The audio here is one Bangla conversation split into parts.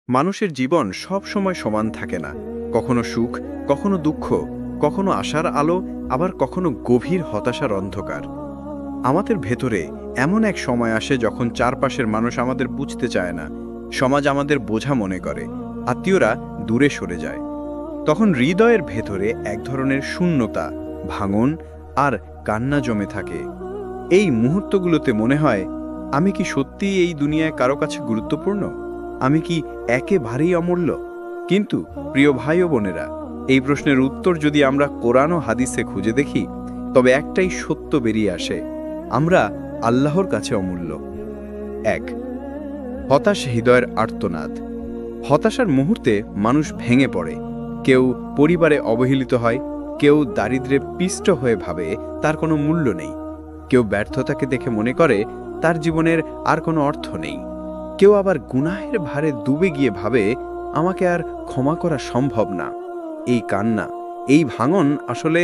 মানুষের জীবন সব সময় সমান থাকে না। কখনো সুখ, কখনো দুঃখ, কখনো আশার আলো, আবার কখনো গভীর হতাশার অন্ধকার। আমাদের ভেতরে এমন এক সময় আসে যখন চারপাশের মানুষ আমাদের বুঝতে চায় না, সমাজ আমাদের বোঝা মনে করে, আত্মীয়রা দূরে সরে যায়। তখন হৃদয়ের ভেতরে এক ধরনের শূন্যতা, ভাঙন আর কান্না জমে থাকে। এই মুহূর্তগুলোতে মনে হয়, আমি কি সত্যিই এই দুনিয়ায় কারো কাছে গুরুত্বপূর্ণ? আমি কি একেবারেই অমূল্য? কিন্তু প্রিয় ভাই ও বোনেরা, এই প্রশ্নের উত্তর যদি আমরা কোরআন ও হাদিসে খুঁজে দেখি, তবে একটাই সত্য বেরিয়ে আসে: আমরা আল্লাহর কাছে অমূল্য। 1. হতাশ হৃদয়ের আর্তনাদ। হতাশার মুহূর্তে মানুষ ভেঙে পড়ে। কেউ পরিবারে অবহেলিত হয়, কেউ দারিদ্র্যে পিষ্ট হয়ে ভাবে তার কোনো মূল্য নেই, কেউ ব্যর্থতাকে দেখে মনে করে তার জীবনের আর কোনো অর্থ নেই, কেউ আবার গুনাহের ভারে ডুবে গিয়ে ভাবে আমাকে আর ক্ষমা করা সম্ভব না। এই কান্না, এই ভাঙন আসলে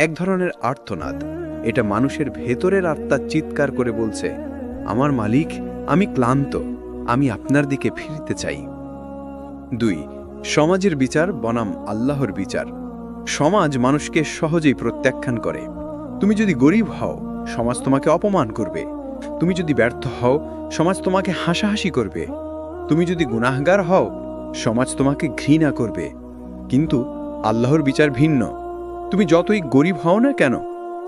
এক ধরনের আর্তনাদ। এটা মানুষের ভেতরের আত্মা চিৎকার করে বলছে, আমার মালিক, আমি ক্লান্ত, আমি আপনার দিকে ফিরতে চাই। 2. সমাজের বিচার বনাম আল্লাহর বিচার। সমাজ মানুষকে সহজেই প্রত্যাখ্যান করে। তুমি যদি গরিব হও, সমাজ তোমাকে অপমান করবে। তুমি যদি ব্যর্থ হও, সমাজ তোমাকে হাসাহাসি করবে। তুমি যদি গুনাহগার হও, সমাজ তোমাকে ঘৃণা করবে। কিন্তু আল্লাহর বিচার ভিন্ন। তুমি যতই গরিব হও না কেন,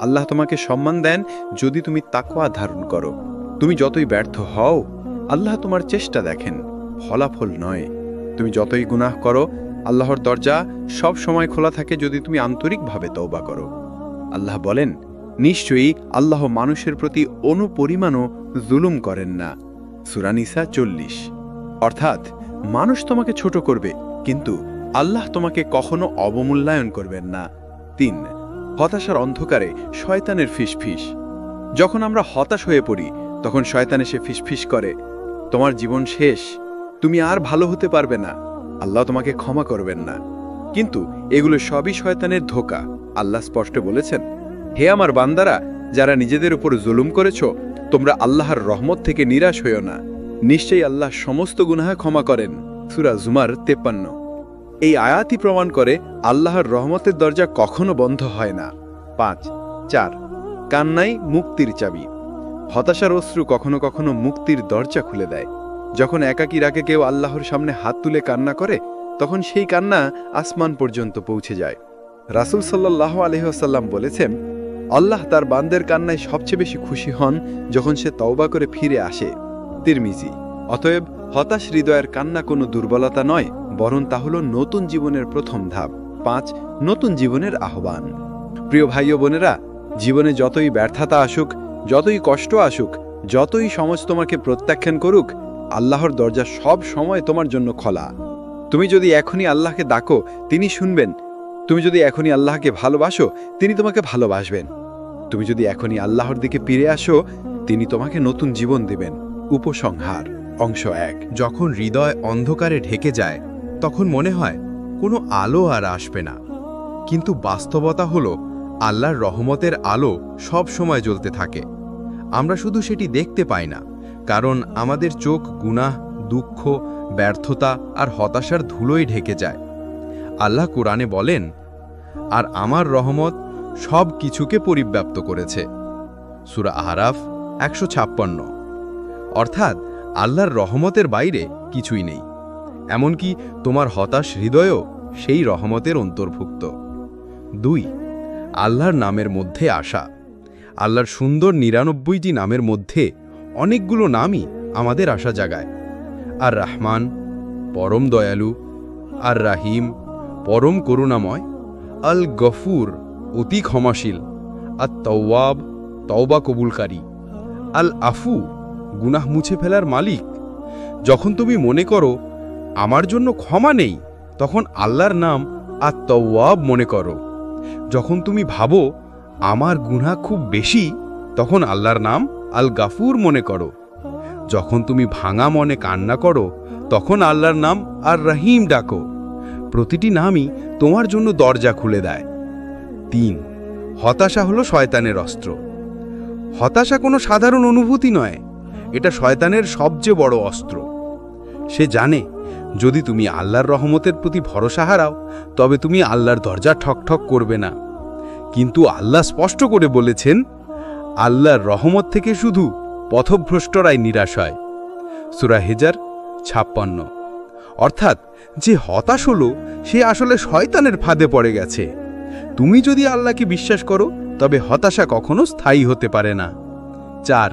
আল্লাহ তোমাকে সম্মান দেন যদি তুমি তাকওয়া ধারণ করো। তুমি যতই ব্যর্থ হও, আল্লাহ তোমার চেষ্টা দেখেন, ফলাফল নয়। তুমি যতই গুনাহ করো, আল্লাহর দরজা সব সময় খোলা থাকে যদি তুমি আন্তরিকভাবে তওবা করো। আল্লাহ বলেন, নিশ্চয়ই আল্লাহ মানুষের প্রতি অনুপরিমাণও জুলুম করেন না। সূরা নিসা 40। অর্থাৎ মানুষ তোমাকে ছোট করবে, কিন্তু আল্লাহ তোমাকে কখনো অবমূল্যায়ন করবেন না। 3. হতাশার অন্ধকারে শয়তানের ফিসফিস। যখন আমরা হতাশ হয়ে পড়ি, তখন শয়তান এসে ফিসফিস করে, তোমার জীবন শেষ, তুমি আর ভালো হতে পারবে না, আল্লাহ তোমাকে ক্ষমা করবেন না। কিন্তু এগুলো সবই শয়তানের ধোঁকা। আল্লাহ স্পষ্ট বলেছেন, হে আমার বান্দারা, যারা নিজেদের উপর জুলুম করেছ, তোমরা আল্লাহর রহমত থেকে নিরাশ হইও না। নিশ্চয়ই আল্লাহ সমস্ত গুনাহ ক্ষমা করেন। সূরা জুমার 53। এই আয়াতই প্রমাণ করে আল্লাহর রহমতের দরজা কখনো বন্ধ হয় না। 5. 4. কান্নাই মুক্তির চাবি। হতাশার অশ্রু কখনো কখনো মুক্তির দরজা খুলে দেয়। যখন একাকী রাগে কেউ আল্লাহর সামনে হাত তুলে কান্না করে, তখন সেই কান্না আসমান পর্যন্ত পৌঁছে যায়। রাসূল সাল্লাল্লাহু আলাইহি ওয়াসাল্লাম বলেছেন, আল্লাহ তার বান্দের কান্নায় সবচেয়ে বেশি খুশি হন যখন সে তওবা করে ফিরে আসে। তিরমিজি। অতএব হতাশ হৃদয়ের কান্না কোনো দুর্বলতা নয়, বরং তা হল নতুন জীবনের প্রথম ধাপ। 5. নতুন জীবনের আহ্বান। প্রিয় ভাই ও বোনেরা, জীবনে যতই ব্যর্থতা আসুক, যতই কষ্ট আসুক, যতই সমাজ তোমাকে প্রত্যাখ্যান করুক, আল্লাহর দরজা সব সময় তোমার জন্য খোলা। তুমি যদি এখনই আল্লাহকে ডাকো, তিনি শুনবেন। তুমি যদি এখনই আল্লাহকে ভালোবাসো, তিনি তোমাকে ভালোবাসবেন। তুমি যদি এখনই আল্লাহর দিকে ফিরে আসো, তিনি তোমাকে নতুন জীবন দেবেন। উপসংহার অংশ 1। যখন হৃদয় অন্ধকারে ঢেকে যায়, তখন মনে হয় কোনো আলো আর আসবে না। কিন্তু বাস্তবতা হলো, আল্লাহর রহমতের আলো সব সময় জ্বলতে থাকে। আমরা শুধু সেটি দেখতে পাই না, কারণ আমাদের চোখ গুনাহ, দুঃখ, ব্যর্থতা আর হতাশার ধুলোয় ঢেকে যায়। আল্লাহ কোরআনে বলেন, আর আমার রহমত সব কিছুকে পরিব্যাপ্ত করেছে। সূরা আরাফ 156। অর্থাৎ আল্লাহর রহমতের বাইরে কিছুই নেই। এমনকি তোমার হতাশ হৃদয়ও সেই রহমতের অন্তর্ভুক্ত। 2. আল্লাহর নামের মধ্যে আসা। আল্লাহর সুন্দর 99টি নামের মধ্যে অনেকগুলো নামই আমাদের আশা জাগায়। আর রহমান, পরম দয়ালু; আর রাহিম, পরম করুণাময়; আল গফুর, অতি ক্ষমাশীল; আর তাওয়াব, তওবা কবুলকারী; আল আফু, গুনাহ মুছে ফেলার মালিক। যখন তুমি মনে করো আমার জন্য ক্ষমা নেই, তখন আল্লাহর নাম আর তাওয়াব মনে করো। যখন তুমি ভাবো আমার গুনাহ খুব বেশি, তখন আল্লাহর নাম আল গাফুর মনে করো। যখন তুমি ভাঙা মনে কান্না করো, তখন আল্লাহর নাম আর রহিম ডাকো। প্রতিটি নামই তোমার জন্য দরজা খুলে দেয়। 3. হতাশা হলো শয়তানের অস্ত্র। হতাশা কোনো সাধারণ অনুভূতি নয়, এটা শয়তানের সবচেয়ে বড় অস্ত্র। সে জানে যদি তুমি আল্লাহর রহমতের প্রতি ভরসা হারাও তবে তুমি আল্লাহর দরজা ঠকঠক করবে না। কিন্তু আল্লাহ স্পষ্ট করে বলেছেন, আল্লাহর রহমত থেকে শুধু পথভ্রষ্টরাই নিরাশ হয়। সূরা হিজর 56। অর্থাৎ যে হতাশ হলো সে আসলে শয়তানের ফাঁদে পড়ে গেছে। তুমি যদি আল্লাহকে বিশ্বাস করো তবে হতাশা কখনো স্থায়ী হতে পারে না। 4,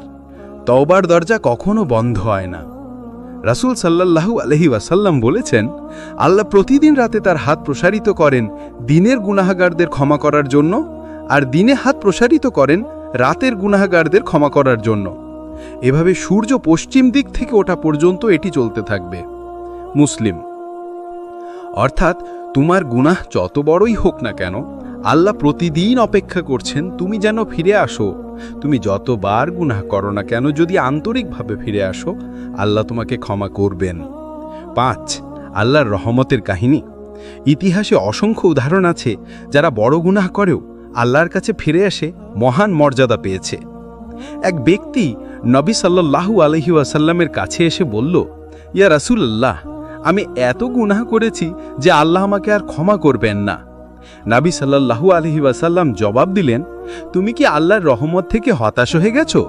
তওবার দরজা কখনো বন্ধ হয় না। রাসূল সাল্লাল্লাহু আলাইহি ওয়াসাল্লাম বলেছেন, আল্লাহ প্রতিদিন রাতে তার হাত প্রসারিত করেন দিনের গুনাহগারদের ক্ষমা করার জন্য, আর দিনে হাত প্রসারিত করেন রাতের গুনাহগারদের ক্ষমা করার জন্য। এভাবে সূর্য পশ্চিম দিক থেকে ওঠা পর্যন্ত এটি চলতে থাকবে। মুসলিম। অর্থাৎ তোমার গুনাহ যত বড়ই হোক না কেন, আল্লাহ প্রতিদিন অপেক্ষা করছেন তুমি যেন ফিরে আসো। তুমি যতবার গুনাহ করো না কেন, যদি আন্তরিকভাবে ফিরে আসো, আল্লাহ তোমাকে ক্ষমা করবেন। 5, আল্লাহর রহমতের কাহিনী। ইতিহাসে অসংখ্য উদাহরণ আছে যারা বড় গুনাহ করেও আল্লাহর কাছে ফিরে এসে মহান মর্যাদা পেয়েছে। এক ব্যক্তি নবী সাল্লাল্লাহু আলাইহি ওয়াসাল্লামের কাছে এসে বলল, ইয়া রাসূলুল্লাহ, আমি এত গুনাহ করেছি যে আল্লাহ আমাকে আর ক্ষমা করবেন না। নবী সাল্লাল্লাহু আলাইহি ওয়াসাল্লাম জবাব দিলেন, তুমি কি আল্লাহর রহমত থেকে হতাশ হয়ে গেছো?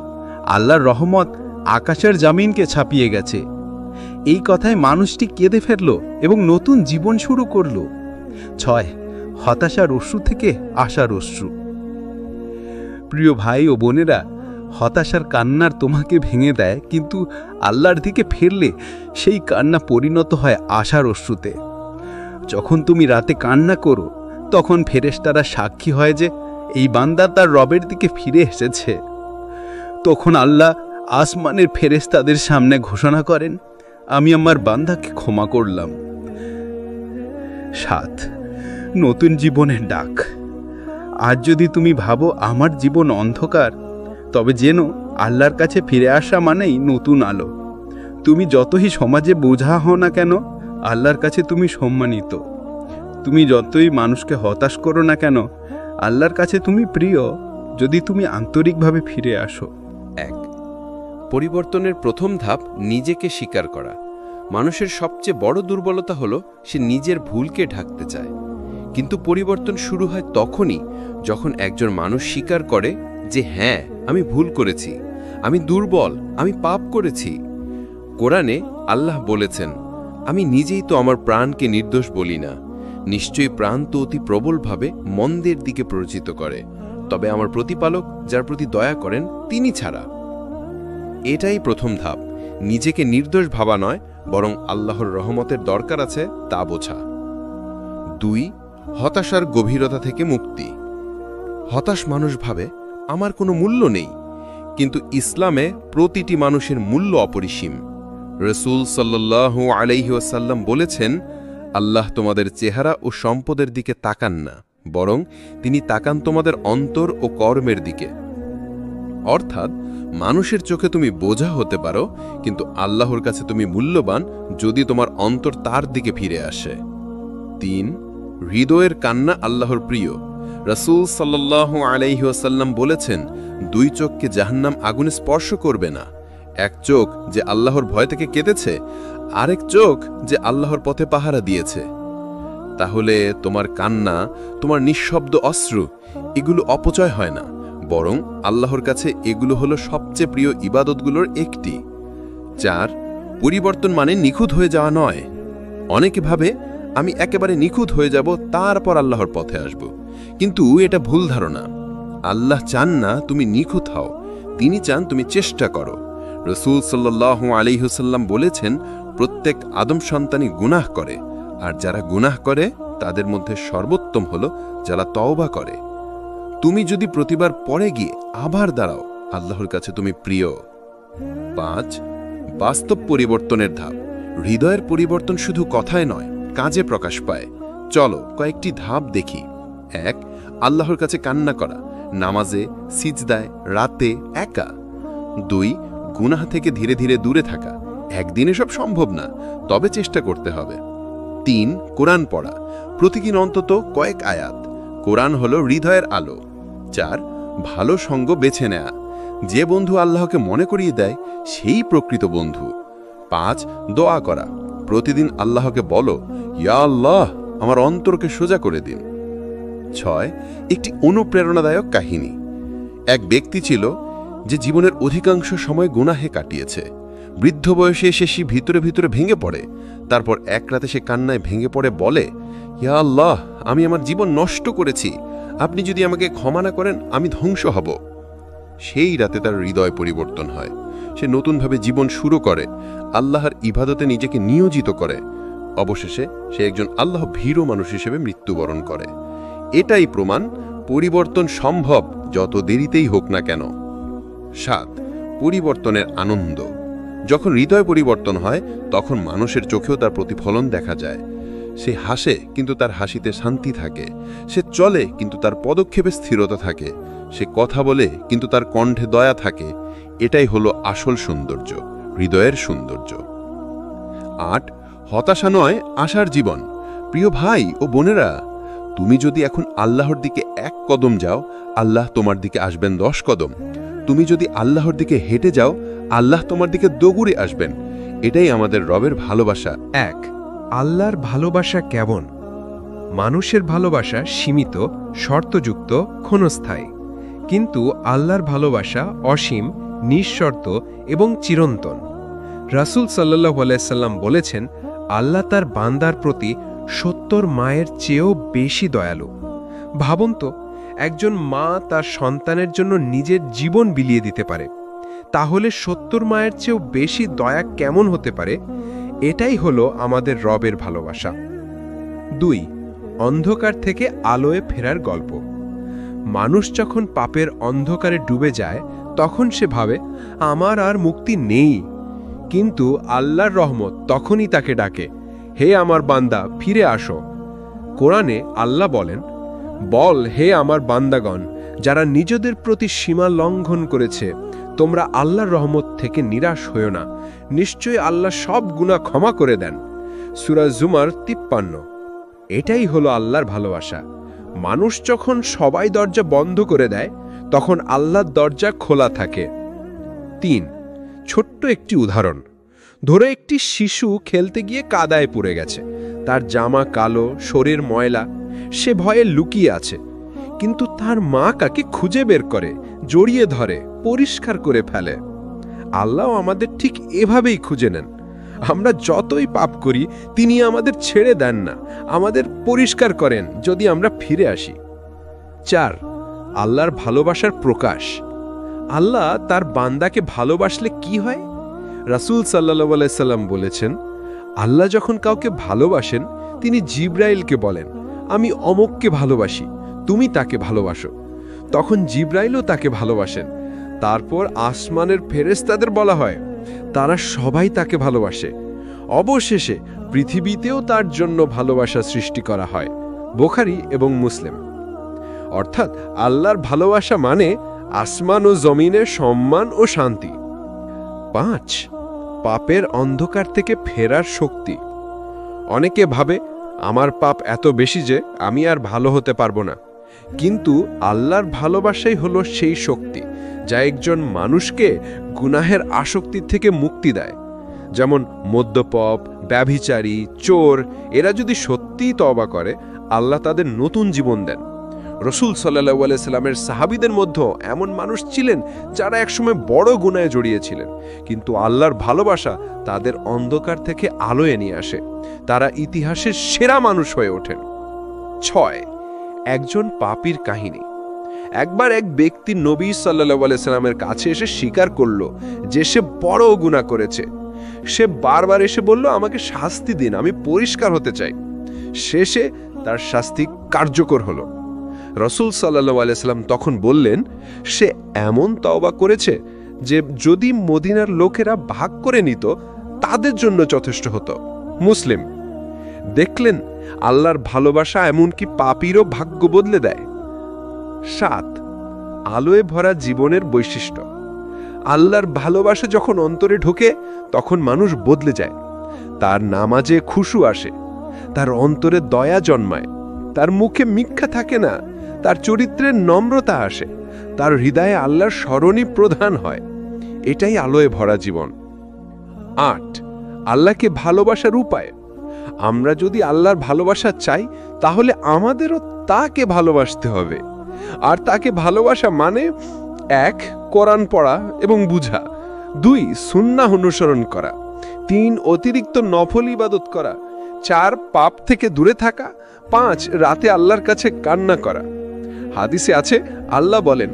আল্লাহর রহমত আকাশের জমিনকে ছাপিয়ে গেছে। এই কথায় মানুষটি কেঁদে ফেলল এবং নতুন জীবন শুরু করল। 6, হতাশার অশ্রু থেকে আশার অশ্রু। প্রিয় ভাই ও বোনেরা, হতাশার কান্নার তোমাকে ভেঙে দেয়, কিন্তু আল্লাহর দিকে ফিরলে সেই কান্না পরিণত হয় আশার অশ্রুতে। যখন তুমি রাতে কান্না করো তখন ফেরেশতারা সাক্ষী হয় যে এই বান্দা তার রবের দিকে ফিরে এসেছে। তখন আল্লাহ আসমানের ফেরেশতাদের সামনে ঘোষণা করেন, আমি আমার বান্দাকে ক্ষমা করলাম। 7, নতুন জীবনের ডাক। আজ যদি তুমি ভাবো আমার জীবন অন্ধকার, তবে যেন আল্লাহর কাছে ফিরে আসা মানেই নতুন আলো। তুমি যতই সমাজে বোঝা হও না কেন, আল্লাহর কাছে তুমি সম্মানিত। তুমি যতই মানুষকে হতাশ করো না কেন, আল্লাহর কাছে তুমি প্রিয়, যদি তুমি আন্তরিকভাবে ফিরে আসো। 1, পরিবর্তনের প্রথম ধাপ নিজেকে স্বীকার করা। মানুষের সবচেয়ে বড় দুর্বলতা হলো সে নিজের ভুলকে ঢাকতে চায়। কিন্তু পরিবর্তন শুরু হয় তখনই যখন একজন মানুষ স্বীকার করে যে হ্যাঁ, আমি ভুল করেছি, আমি দুর্বল, আমি পাপ করেছি। কোরআনে আল্লাহ বলেছেন, আমি নিজেই তো আমার প্রাণকে নির্দোষ বলি না। নিশ্চয়ই প্রাণ তো অতি প্রবলভাবে মন্দের দিকে প্ররোচিত করে, তবে আমার প্রতিপালক যার প্রতি দয়া করেন তিনি ছাড়া। এটাই প্রথম ধাপ, নিজেকে নির্দোষ ভাবা নয়, বরং আল্লাহর রহমতের দরকার আছে তা বোঝা। 2, হতাশার গভীরতা থেকে মুক্তি। হতাশ মানুষ ভাবে আমার কোনো মূল্য নেই, কিন্তু ইসলামে প্রতিটি মানুষের মূল্য অপরিসীম। রাসূল সাল্লাল্লাহু আলাইহি ওয়াসাল্লাম বলেছেন, আল্লাহ তোমাদের চেহারা ও সম্পদের দিকে তাকান না, বরং তিনি তাকান তোমাদের অন্তর ও কর্মের দিকে। অর্থাৎ মানুষের চোখে তুমি বোঝা হতে পারো, কিন্তু আল্লাহর কাছে তুমি মূল্যবান যদি তোমার অন্তর তার দিকে ফিরে আসে। 3, হৃদয়ের কান্না আল্লাহর প্রিয়। রাসূল সাল্লাল্লাহু আলাইহি ওয়াসাল্লাম বলেছেন, 2 চোখকে জাহান্নাম আগুনে স্পর্শ করবে না। এক চোখ যে আল্লাহর ভয় থেকে কেঁদেছে, আরেক চোখ যে আল্লাহর পথে পাহারা দিয়েছে। তাহলে তোমার কান্না, তোমার নিঃশব্দ অশ্রু, এগুলো অপচয় হয় না, বরং আল্লাহর কাছে এগুলো হলো সবচেয়ে প্রিয় ইবাদতগুলোর একটি। 4, পরিবর্তন মানে নিখুঁত হয়ে যাওয়া নয়। অনেকে ভাবে আমি একেবারে নিখুঁত হয়ে যাব, তারপর আল্লাহর পথে আসব, কিন্তু এটা ভুল ধারণা। আল্লাহ চান না তুমি নিখুঁত হও, তিনি চান তুমি চেষ্টা করো। রাসূল সাল্লাল্লাহু আলাইহি ওয়াসাল্লাম বলেছেন, প্রত্যেক আদম সন্তানই গুনাহ করে, আর যারা গুনাহ করে তাদের মধ্যে সর্বোত্তম হলো যারা তওবা করে। তুমি যদি প্রতিবার পরে গিয়ে আবার দাঁড়াও, আল্লাহর কাছে তুমি প্রিয়। 5, বাস্তব পরিবর্তনের ধাপ। হৃদয়ের পরিবর্তন শুধু কথায় নয়, কাজে প্রকাশ পায়। চলো কয়েকটি ধাপ দেখি। 1, আল্লাহর কাছে কান্না করা, নামাজে, সিজদায়, রাতে, একা। 2, গুনাহ থেকে ধীরে ধীরে দূরে থাকা। একদিনে সব সম্ভব না, তবে চেষ্টা করতে হবে। 3, কোরআন পড়া, প্রতিদিন অন্তত কয়েক আয়াত। কোরআন হলো হৃদয়ের আলো। 4, ভালো সঙ্গ বেছে নেয়া, যে বন্ধু আল্লাহকে মনে করিয়ে দেয় সেই প্রকৃত বন্ধু। 5, দোয়া করা, প্রতিদিন আল্লাহকে বলো, ইয়া আল্লাহ, আমার অন্তরকে সোজা করে দিন। 6. একটি অনুপ্রেরণাদায়ক কাহিনী। এক ব্যক্তি ছিল যে জীবনের অধিকাংশ সময় গুনাহে কাটিয়েছে। বৃদ্ধ বয়সে এসে সে ভিতরে ভিতরে ভেঙে পড়ে। তারপর এক রাতে সে কান্নায় ভেঙে পড়ে বলে, ইয়া আল্লাহ, আমি আমার জীবন নষ্ট করেছি, আপনি যদি আমাকে ক্ষমা না করেন আমি ধ্বংস হব। সেই রাতে তার হৃদয় পরিবর্তন হয়। সে নতুনভাবে জীবন শুরু করে, আল্লাহর ইবাদতে নিজেকে নিয়োজিত করে। অবশেষে সে একজন আল্লাহ ভীরু মানুষ হিসেবে মৃত্যুবরণ করে। এটাই প্রমাণ পরিবর্তন সম্ভব, যত দেরিতেই হোক না কেন। 7. পরিবর্তনের আনন্দ। যখন হৃদয় পরিবর্তন হয় তখন মানুষের চোখেও তার প্রতিফলন দেখা যায়। সে হাসে কিন্তু তার হাসিতে শান্তি থাকে। সে চলে কিন্তু তার পদক্ষেপে স্থিরতা থাকে। সে কথা বলে কিন্তু তার কণ্ঠে দয়া থাকে। এটাই হলো আসল সৌন্দর্য, হৃদয়ের সৌন্দর্য। 8. হতাশা নয়, আশার জীবন। প্রিয় ভাই ও বোনেরা, তুমি যদি এখন আল্লাহর দিকে 1 কদম যাও, আল্লাহ তোমার দিকে আসবেন 10 কদম। তুমি যদি আল্লাহর দিকে হেঁটে যাও, আল্লাহ তোমার দিকে দৌড়ে আসবেন। এটাই আমাদের রবের ভালোবাসা। 1. আল্লাহর ভালোবাসা কেমন? মানুষের ভালোবাসা সীমিত, শর্তযুক্ত, ক্ষণস্থায়ী। কিন্তু আল্লাহর ভালোবাসা অসীম, নিঃশর্ত এবং চিরন্তন। রাসূল সাল্লাল্লাহু আলাইহি সাল্লাম বলেছেন, আল্লাহ তার বান্দার প্রতি 70 মায়ের চেয়েও বেশি দয়ালু। ভাবুন তো, একজন মা তার সন্তানের জন্য নিজের জীবন বিলিয়ে দিতে পারে, তাহলে 70 মায়ের চেয়েও বেশি দয়া কেমন হতে পারে? এটাই হলো আমাদের রবের ভালোবাসা। 2. অন্ধকার থেকে আলোয় ফেরার গল্প। মানুষ যখন পাপের অন্ধকারে ডুবে যায় তখন সে ভাবে, আমার আর মুক্তি নেই। কিন্তু আল্লাহর রহমত তখনই তাকে ডাকে, হে আমার বান্দা, ফিরে আসো। কোরআনে আল্লাহ বলেন, বল, হে আমার বান্দাগণ, যারা নিজেদের প্রতি সীমা লঙ্ঘন করেছে, তোমরা আল্লাহর রহমত থেকে নিরাশ হও না, নিশ্চয়ই আল্লাহ সব গুনাহ ক্ষমা করে দেন। সূরা জুমার 53। এটাই হলো আল্লাহর ভালোবাসা। মানুষ যখন সবাই দরজা বন্ধ করে দেয় তখন আল্লাহর দরজা খোলা থাকে। 3. ছোট্ট একটি উদাহরণ। ধরো একটি শিশু খেলতে গিয়ে কাদায় পড়ে গেছে, তার জামা কালো, শরীর ময়লা, সে ভয়ে লুকিয়ে আছে। কিন্তু তার মা তাকে খুঁজে বের করে, জড়িয়ে ধরে, পরিষ্কার করে ফেলে। আল্লাহ আমাদের ঠিক এভাবেই খুঁজে নেন। আমরা যতই পাপ করি তিনি আমাদের ছেড়ে দেন না, আমাদের পরিষ্কার করেন যদি আমরা ফিরে আসি। 4. আল্লাহর ভালোবাসার প্রকাশ। আল্লাহ তার বান্দাকে ভালোবাসলে কি হয়? রাসূল সাল্লাল্লাহু আলাইহি সাল্লাম বলেছেন, আল্লাহ যখন কাউকে ভালোবাসেন তিনি জিবরাইলকে বলেন, আমি অমুককে ভালোবাসি, তুমি তাকে ভালোবাসো। তখন জিবরাইলও তাকে ভালোবাসেন। তারপর আসমানের ফেরেশতাদের বলা হয়, তারা সবাই তাকে ভালোবাসে। অবশেষে পৃথিবীতেও তার জন্য ভালোবাসা সৃষ্টি করা হয়। বুখারী এবং মুসলিম। অর্থাৎ আল্লাহর ভালোবাসা মানে আসমান ও জমিনে সম্মান ও শান্তি। 5. পাপের অন্ধকার থেকে ফেরার শক্তি। অনেকে ভাবে, আমার পাপ এত বেশি যে আমি আর ভালো হতে পারবো না। কিন্তু আল্লাহর ভালোবাসাই হলো সেই শক্তি যা একজন মানুষকে গুনাহের আসক্তি থেকে মুক্তি দেয়। যেমন মদ্যপ, ব্যভিচারী, চোর, এরা যদি সত্যিই তওবা করে আল্লাহ তাদের নতুন জীবন দেন। রাসূল সাল্লাল্লাহু আলাইহি সাল্লামের সাহাবীদের মধ্যে এমন মানুষ ছিলেন যারা একসময় বড় গুনাহে জড়িয়েছিলেন, কিন্তু আল্লাহর ভালোবাসা তাদের অন্ধকার থেকে আলোয় নিয়ে আসে। তারা ইতিহাসের সেরা মানুষ হয়ে ওঠেন। 6. একজন পাপীর কাহিনী। একবার এক ব্যক্তি নবী সাল্লাল্লাহু আলাইহি সাল্লামের কাছে এসে স্বীকার করল যে সে বড় গুনাহ করেছে। সে বারবার এসে বলল, আমাকে শাস্তি দিন, আমি পরিষ্কার হতে চাই। শেষে তার শাস্তি কার্যকর হলো। রাসূল সাল্লাল্লাহু আলাইহি সাল্লাম তখন বললেন, সে এমন তওবা করেছে যে যদি মদিনার লোকেরা ভাগ করে নিত তাদের জন্য যথেষ্ট হতো। মুসলিম। দেখলেন আল্লাহর ভালোবাসা এমনকি পাপীরও ভাগ্য বদলে দেয়। 7. আলোয় ভরা জীবনের বৈশিষ্ট্য। আল্লাহর ভালোবাসা যখন অন্তরে ঢোকে তখন মানুষ বদলে যায়। তার নামাজে খুশু আসে, তার অন্তরে দয়া জন্মায়, তার মুখে মিথ্যা থাকে না, তার চরিত্রে নম্রতা আসে, তার হৃদয়ে আল্লাহর স্মরণই প্রধান হয়। এটাই আলোয় ভরা জীবন। 8. আল্লাহকে ভালোবাসার উপায়। আমরা যদি আল্লাহর ভালোবাসা চাই তাহলে আমাদেরও তাকে ভালোবাসতে হবে। আর তাকে ভালোবাসা মানে 1. কোরআন পড়া এবং বুঝা, 2. সুন্নাহ অনুসরণ করা, 3. অতিরিক্ত নফল ইবাদত করা, 4. পাপ থেকে দূরে থাকা, 5. রাতে আল্লাহর কাছে কান্না করা। হাদিসে আছে, আল্লাহ বলেন,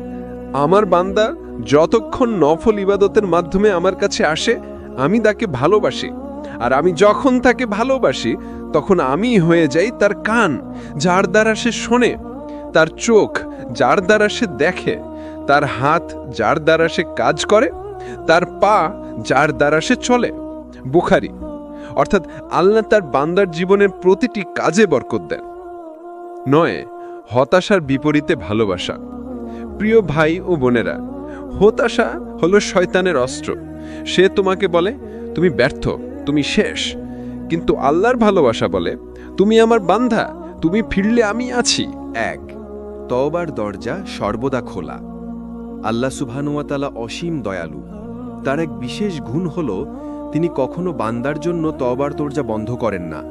আমার বান্দা যতক্ষণ নফল ইবাদতের মাধ্যমে আমার কাছে আসে আমি তাকে ভালোবাসি, আর আমি যখন তাকে ভালোবাসি তখন আমি হয়ে যাই তার কান, যার দ্বারা সে শোনে, তার চোখ, যার দ্বারা সে দেখে, তার হাত, যার দ্বারা সে কাজ করে, তার পা, যার দ্বারা সে চলে। বুখারী। অর্থাৎ আল্লাহ তার বান্দার জীবনের প্রতিটি কাজে বরকত দেন। 9. হতাশার বিপরীতে ভালোবাসা। প্রিয় ভাই ও বোনেরা, হতাশা হলো শয়তানের অস্ত্র। সে তোমাকে বলে তুমি ব্যর্থ, তুমি শেষ। কিন্তু আল্লাহর ভালোবাসা বলে, তুমি আমার বান্দা, তুমি ফিরলে আমি আছি। 1. তওবার দরজা সর্বদা খোলা। আল্লাহ সুবহানাহু ওয়া তাআলা অসীম দয়ালু। তার এক বিশেষ গুণ হল তিনি কখনো বান্দার জন্য তওবার দরজা বন্ধ করেন না।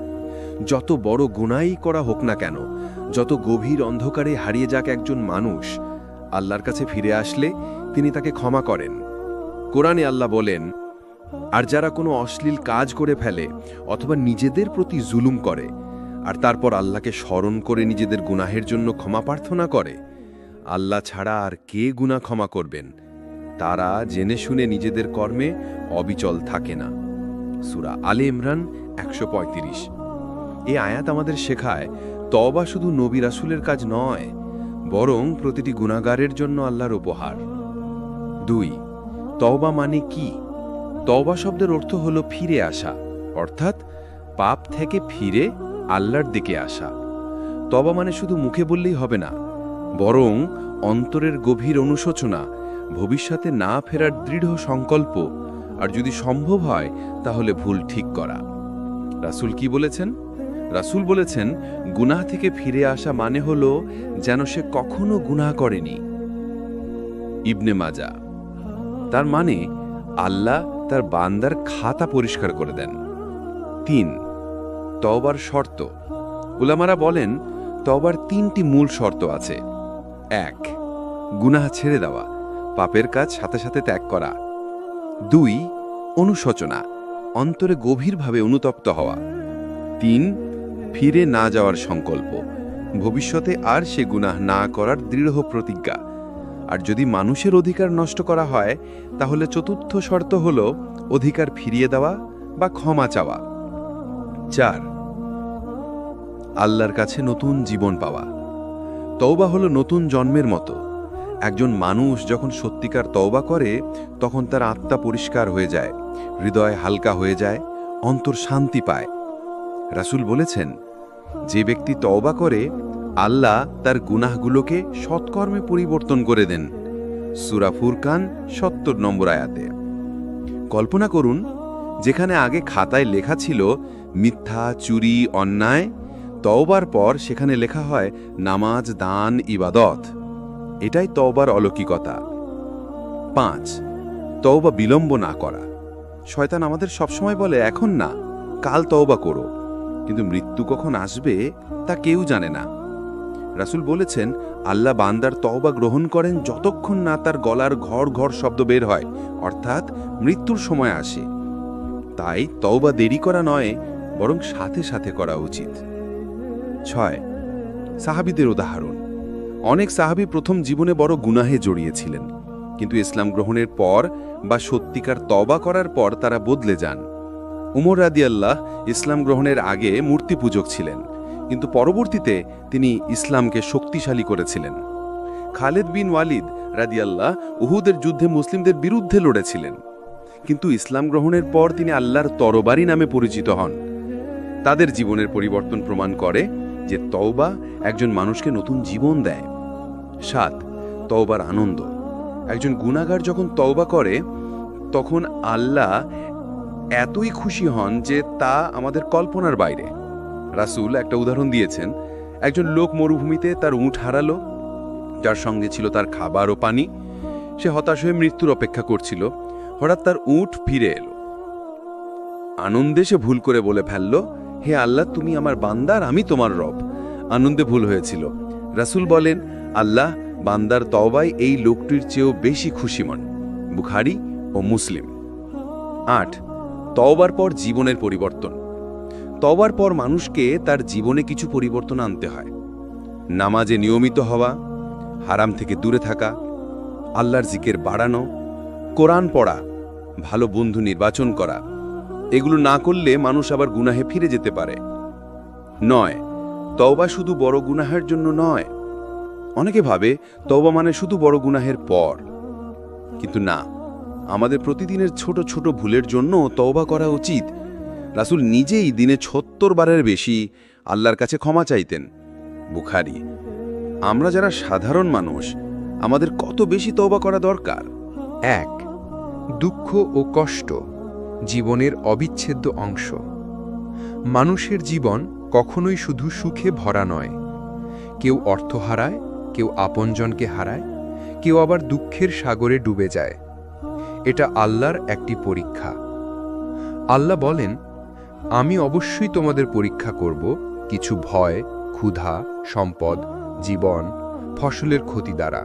যত বড় গুনাহই করা হোক না কেন, যত গভীর অন্ধকারে হারিয়ে যাক একজন মানুষ, আল্লাহর কাছে ফিরে আসলে তিনি তাকে ক্ষমা করেন। কোরআনে আল্লাহ বলেন, আর যারা কোনো অশ্লীল কাজ করে ফেলে অথবা নিজেদের প্রতি জুলুম করে আর তারপর আল্লাহকে স্মরণ করে নিজেদের গুনাহের জন্য ক্ষমা প্রার্থনা করে, আল্লাহ ছাড়া আর কে গুনাহ ক্ষমা করবেন? তারা জেনে শুনে নিজেদের কর্মে অবিচল থাকে না। সূরা আলে ইমরান 135। এই আয়াত আমাদের শেখায় তওবা শুধু নবী রাসূলের কাজ নয়, বরং প্রতিটি গুনাহগারের জন্য আল্লাহর উপহার। 2. তওবা মানে কি? তওবা শব্দের অর্থ হলো ফিরে আসা, অর্থাৎ পাপ থেকে ফিরে আল্লাহর দিকে আসা। তওবা মানে শুধু মুখে বললেই হবে না, বরং অন্তরের গভীর অনুশোচনা, ভবিষ্যতে না ফেরার দৃঢ় সংকল্প, আর যদি সম্ভব হয় তাহলে ভুল ঠিক করা। রাসূল কি বলেছেন? রাসূল বলেছেন, গুনাহ থেকে ফিরে আসা মানে হলো যেন সে কখনো গুনাহ করেনি। ইবনে মাজাহ। তার মানে আল্লাহ তার বান্দার খাতা পরিষ্কার করে দেন। 3. তওবার শর্ত। উলামারা বলেন তওবার 3টি মূল শর্ত আছে। 1. গুনাহ ছেড়ে দেওয়া, পাপের কাজ সাথে সাথে ত্যাগ করা। 2. অনুশোচনা, অন্তরে গভীরভাবে অনুতপ্ত হওয়া। 3. ফিরে না যাওয়ার সংকল্প, ভবিষ্যতে আর সে গুনাহ না করার দৃঢ় প্রতিজ্ঞা। আর যদি মানুষের অধিকার নষ্ট করা হয় তাহলে 4র্থ শর্ত হল অধিকার ফিরিয়ে দেওয়া বা ক্ষমা চাওয়া। 4. আল্লাহর কাছে নতুন জীবন পাওয়া। তওবা হলো নতুন জন্মের মতো। একজন মানুষ যখন সত্যিকার তওবা করে তখন তার আত্মা পরিষ্কার হয়ে যায়, হৃদয় হালকা হয়ে যায়, অন্তর শান্তি পায়। রাসূল বলেছেন, যে ব্যক্তি তওবা করে আল্লাহ তার গুনাহগুলোকে সৎকর্মে পরিবর্তন করে দেন। সূরা ফুরকান 70 নম্বর আয়াতে। কল্পনা করুন, যেখানে আগে খাতায় লেখা ছিল মিথ্যা, চুরি, অন্যায়, তওবার পর সেখানে লেখা হয় নামাজ, দান, ইবাদত। এটাই তওবার অলৌকিকতা। 5. তওবা বিলম্ব না করা। শয়তান আমাদের সবসময় বলে এখন না, কাল তওবা করো, কিন্তু মৃত্যু কখন আসবে তা কেউ জানে না। রাসূল বলেছেন, আল্লাহ বান্দার তওবা গ্রহণ করেন যতক্ষণ না তার গলার ঘর ঘর শব্দ বের হয়, অর্থাৎ মৃত্যুর সময় আসে। তাই তওবা দেরি করা নয়, বরং সাথে সাথে করা উচিত। 6. সাহাবীদের উদাহরণ। অনেক সাহাবী প্রথম জীবনে বড় গুনাহে জড়িয়েছিলেন, কিন্তু ইসলাম গ্রহণের পর বা সত্যিকার তওবা করার পর তারা বদলে যান। উমর রাদিয়াল্লাহ ইসলাম গ্রহণের আগে মূর্তি পূজক ছিলেন, কিন্তু পরবর্তীতে তিনি ইসলামকে শক্তিশালী করেছিলেন। খালেদ বিন ওয়ালিদ রাদিয়াল্লাহ উহুদের যুদ্ধে মুসলিমদের বিরুদ্ধে লড়েছিলেন, কিন্তু ইসলাম গ্রহণের পর তিনি আল্লাহর তরবারি নামে পরিচিত হন। তাদের জীবনের পরিবর্তন প্রমাণ করে যে তওবা একজন মানুষকে নতুন জীবন দেয়। 7. তওবার আনন্দ। একজন গুনাহগার যখন তওবা করে তখন আল্লাহ এতই খুশি হন যে তা আমাদের কল্পনার বাইরে। রাসূল একটা উদাহরণ দিয়েছেন, একজন লোক মরুভূমিতে তার উট হারালো, যার সঙ্গে ছিল তার খাবার ও পানি। সে হতাশ হয়ে মৃত্যুর অপেক্ষা করছিল। হঠাৎ তার উট ফিরে এলো। আনন্দে সে ভুল করে বলে ফেলল, হে আল্লাহ, তুমি আমার বান্দার, আমি তোমার রব। আনন্দে ভুল হয়েছিল। রাসূল বলেন, আল্লাহ বান্দার তওবায় এই লোকটির চেয়েও বেশি খুশি হন। বুখারী ও মুসলিম। ৮. তওবার পর জীবনের পরিবর্তন। তওবার পর মানুষকে তার জীবনে কিছু পরিবর্তন আনতে হয়। নামাজে নিয়মিত হওয়া, হারাম থেকে দূরে থাকা, আল্লাহর জিকির বাড়ানো, কোরআন পড়া, ভালো বন্ধু নির্বাচন করা। এগুলো না করলে মানুষ আবার গুনাহে ফিরে যেতে পারে। ৯. তওবা শুধু বড় গুনাহের জন্য নয়। অনেকে ভাবে তওবা মানে শুধু বড় গুনাহের পর, কিন্তু না, আমাদের প্রতিদিনের ছোট ছোট ভুলের জন্য তওবা করা উচিত। রাসূল নিজেই দিনে ৭০ বারের বেশি আল্লাহর কাছে ক্ষমা চাইতেন। বুখারী। আমরা যারা সাধারণ মানুষ, আমাদের কত বেশি তওবা করা দরকার? ১. দুঃখ ও কষ্ট জীবনের অবিচ্ছেদ্য অংশ। মানুষের জীবন কখনোই শুধু সুখে ভরা নয়। কেউ অর্থ হারায়, কেউ আপনজনকে হারায়, কেউ আবার দুঃখের সাগরে ডুবে যায়। এটা আল্লাহর একটি পরীক্ষা। আল্লাহ বলেন, আমি অবশ্যই তোমাদের পরীক্ষা করব কিছু ভয়, ক্ষুধা, সম্পদ, জীবন, ফসলের ক্ষতি দ্বারা,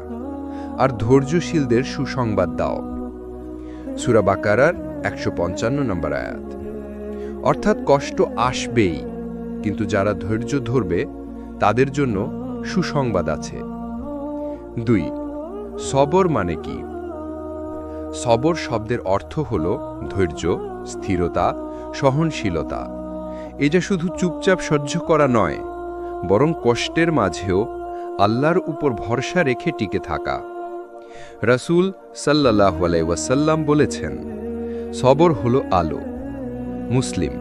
আর ধৈর্যশীলদের সুসংবাদ দাও। সূরা বাকারার ১৫৫ নম্বর আয়াত। অর্থাৎ কষ্ট আসবেই, কিন্তু যারা ধৈর্য ধরবে তাদের জন্য সুসংবাদ আছে। ২. সবর মানে কি? সবর শব্দের অর্থ হল ধৈর্য, স্থিরতা, সহনশীলতা। এটা শুধু চুপচাপ সহ্য করা নয়, বরং কষ্টের মাঝেও আল্লাহর উপর ভরসা রেখে টিকে থাকা। রাসূল সাল্লাল্লাহু আলাইহি ওয়াসাল্লাম বলেছেন, সবর হলো আলো। মুসলিম।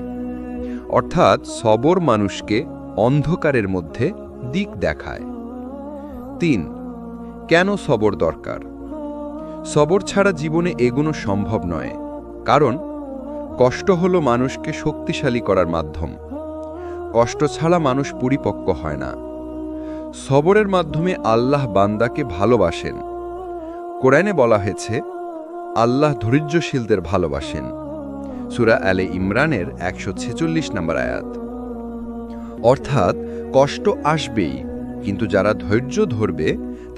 অর্থাৎ সবর মানুষকে অন্ধকারের মধ্যে দিক দেখায়। ৩. কেন সবর দরকার? সবর ছাড়া জীবনে এগোনো সম্ভব নয়, কারণ কষ্ট হলো মানুষকে শক্তিশালী করার মাধ্যম। কষ্ট ছাড়া মানুষ পরিপক্ক হয় না। সবরের মাধ্যমে আল্লাহ বান্দাকে ভালোবাসেন। কোরআনে বলা হয়েছে, আল্লাহ ধৈর্যশীলদের ভালোবাসেন। সূরা আলে ইমরানের ১৪৬ নম্বর আয়াত। অর্থাৎ কষ্ট আসবেই, কিন্তু যারা ধৈর্য ধরবে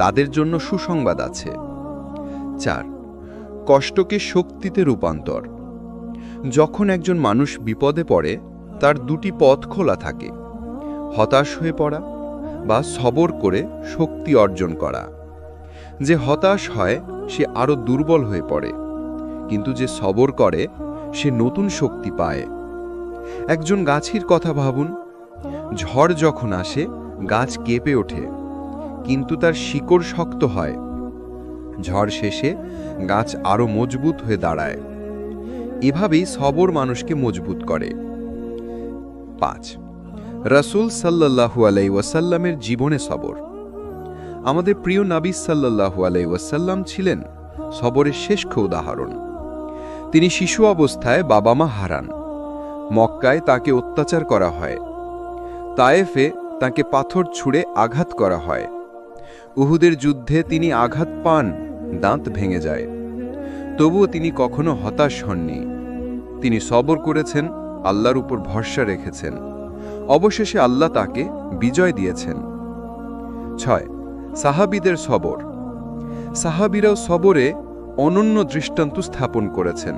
তাদের জন্য সুসংবাদ আছে। ৪. কষ্টকে শক্তিতে রূপান্তর। যখন একজন মানুষ বিপদে পড়ে, তার দুটি পথ খোলা থাকে: হতাশ হয়ে পড়া বা সবর করে শক্তি অর্জন করা। যে হতাশ হয় সে আরও দুর্বল হয়ে পড়ে, কিন্তু যে সবর করে সে নতুন শক্তি পায়। একজন গাছের কথা ভাবুন। ঝড় যখন আসে গাছ কেঁপে ওঠে, কিন্তু তার শিকড় শক্ত হয়। ঝড় শেষে গাছ আরও মজবুত হয়ে দাঁড়ায়। এভাবেই সবর মানুষকে মজবুত করে। ৫. রাসূল সাল্লাল্লাহু আলাইহি ওয়াসাল্লামের জীবনে সবর। আমাদের প্রিয় নবী সাল্লাল্লাহু আলাইহি ওয়াসাল্লাম ছিলেন সবরের শ্রেষ্ঠ উদাহরণ। তিনি শিশু অবস্থায় বাবা মা হারান। মক্কায় তাকে অত্যাচার করা হয়। তায়েফে তাকে পাথর ছুঁড়ে আঘাত করা হয়। উহুদের যুদ্ধে তিনি আঘাত পান, দাঁত ভেঙে যায়। তবুও তিনি কখনো হতাশ হননি। তিনি সবর করেছেন, আল্লাহর উপর ভরসা রেখেছেন। অবশেষে আল্লাহ তাকে বিজয় দিয়েছেন। ৬. সাহাবীদের সবর। সাহাবীরাও সবরে অনন্য দৃষ্টান্ত স্থাপন করেছেন।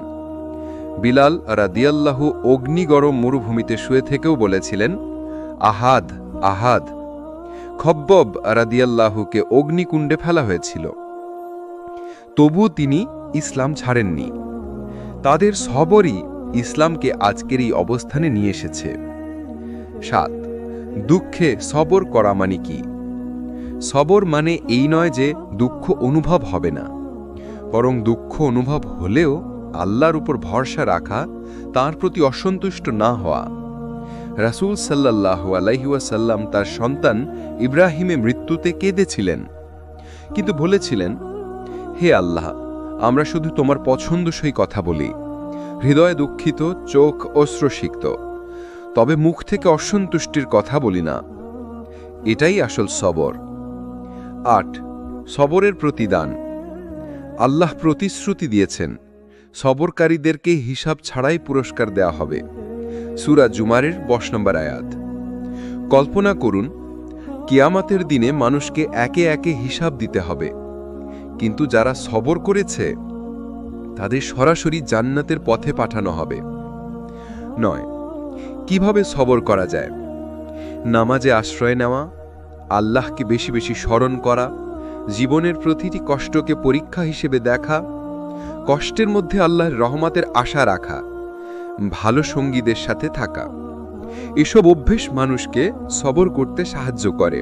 বিলাল রাদিয়াল্লাহু অগ্নিগরম মরুভূমিতে শুয়ে থেকেও বলেছিলেন, আহাদ আহাদ। খব্বব রাদিয়াল্লাহুকে অগ্নিকুণ্ডে ফেলা হয়েছিল, তবুও তিনি ইসলাম ছাড়েননি। তাদের সবরই ইসলামকে আজকের এই অবস্থানে নিয়ে এসেছে। ৭. দুঃখে সবর করা মানে কি? সবর মানে এই নয় যে দুঃখ অনুভব হবে না, বরং দুঃখ অনুভব হলেও আল্লাহর উপর ভরসা রাখা, তার প্রতি অসন্তুষ্ট না হওয়া। রাসূল সাল্লাল্লাহু আলাইহি ওয়াসাল্লাম তার সন্তান ইব্রাহিমের মৃত্যুতে কেঁদেছিলেন, কিন্তু বলেছিলেন, হে আল্লাহ, আমরা শুধু তোমার পছন্দসই কথা বলি, হৃদয়ে দুঃখিত, চোখ অশ্রুসিক্ত, তবে মুখ থেকে অসন্তুষ্টির কথা বলি না। এটাই আসল সবর। ৮. সবরের প্রতিদান। আল্লাহ প্রতিশ্রুতি দিয়েছেন, সবরকারীদেরকে হিসাব ছাড়াই পুরস্কার দেওয়া হবে। সূরা জুমারের 20 নম্বর আয়াত। কল্পনা করুন, কিয়ামতের দিনে মানুষকে একে একে হিসাব দিতে হবে, কিন্তু যারা সবর করেছে তাদের সরাসরি জান্নাতের পথে পাঠানো হবে। 9. কিভাবে সবর করা যায়? নামাজে আশ্রয় নেওয়া, আল্লাহকে বেশি বেশি স্মরণ করা, জীবনের প্রতিটি কষ্টকে পরীক্ষা হিসেবে দেখা, কষ্টের মধ্যে আল্লাহর রহমতের আশা রাখা, ভালো সঙ্গীদের সাথে থাকা। এসব অভ্যেস মানুষকে সবর করতে সাহায্য করে।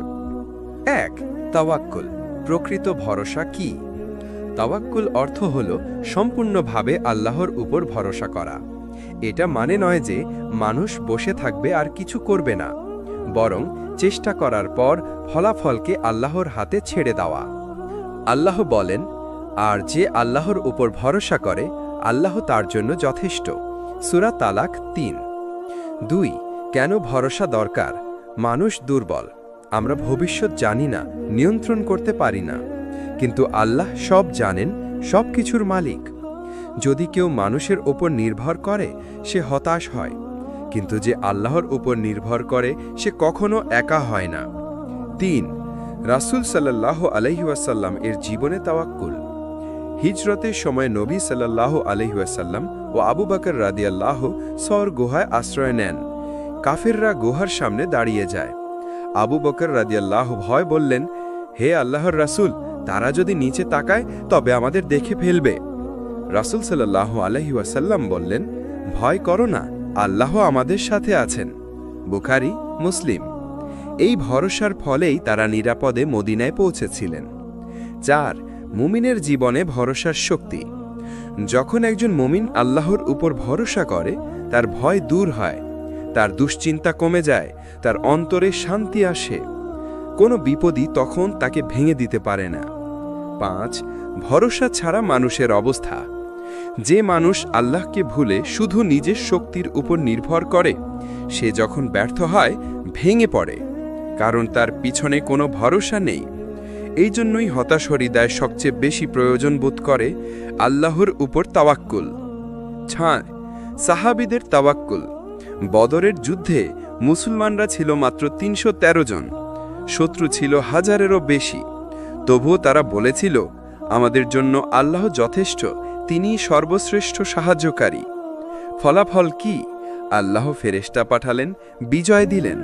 1. তাওয়াক্কুল। প্রকৃত ভরসা কি? তাওয়াক্কুল অর্থ হল সম্পূর্ণভাবে আল্লাহর উপর ভরসা করা। এটা মানে নয় যে মানুষ বসে থাকবে আর কিছু করবে না, বরং চেষ্টা করার পর ফলাফলকে আল্লাহর হাতে ছেড়ে দেওয়া। আল্লাহ বলেন, আর যে আল্লাহর উপর ভরসা করে আল্লাহ তার জন্য যথেষ্ট। সূরা তালাক 3। 2. কেন ভরসা দরকার? মানুষ দুর্বল, আমরা ভবিষ্যৎ জানি না, নিয়ন্ত্রণ করতে পারি না, কিন্তু আল্লাহ সব জানেন, সব কিছুর মালিক। যদি কেউ মানুষের ওপর নির্ভর করে সে হতাশ হয়, কিন্তু যে আল্লাহর উপর নির্ভর করে সে কখনো একা হয় না। 3. রাসূল সাল্লাল্লাহু আলাইহি ওয়াসাল্লাম এর জীবনে তাওয়াক্কুল। হিজরতের সময় নবী সাল্লাল্লাহু আলাইহি ওয়াসাল্লাম ও আবু বকর রাদিয়াল্লাহু সওর গুহায় আশ্রয় নেন। কাফেররা গুহার সামনে দাঁড়িয়ে যায়। আবু বকর রাদিয়াল্লাহু ভয় বললেন, হে আল্লাহর রাসূল, তারা যদি নিচে তাকায় তবে আমাদের দেখে ফেলবে। রাসূল সাল্লাল্লাহু আলাইহি ওয়াসাল্লাম বললেন, ভয় করো না, আল্লাহ আমাদের সাথে আছেন। বুখারী, মুসলিম। এই ভরসার ফলেই তারা নিরাপদে মদিনায় পৌঁছেছিলেন। 4. মুমিনের জীবনে ভরসার শক্তি। যখন একজন মুমিন আল্লাহর উপর ভরসা করে তার ভয় দূর হয়, তার দুশ্চিন্তা কমে যায়, তার অন্তরে শান্তি আসে। কোনো বিপদই তখন তাকে ভেঙে দিতে পারে না। 5. ভরসা ছাড়া মানুষের অবস্থা। যে মানুষ আল্লাহকে ভুলে শুধু নিজের শক্তির উপর নির্ভর করে সে যখন ব্যর্থ হয় ভেঙে পড়ে, কারণ তার পিছনে কোনো ভরসা নেই। এই জন্যই হতাশ হৃদয় সবচেয়ে বেশি প্রয়োজন বোধ করে আল্লাহর উপর তাওয়াক্কুল। 6. সাহাবীদের তাওয়াক্কুল। বদরের যুদ্ধে মুসলমানরা ছিল মাত্র 313 জন, শত্রু ছিল হাজারেরও বেশি। তবুও তারা বলেছিল, আমাদের জন্য আল্লাহ যথেষ্ট, তিনিই সর্বশ্রেষ্ঠ সাহায্যকারী। ফলাফল কি? আল্লাহ ফেরেশতা পাঠালেন, বিজয় দিলেন।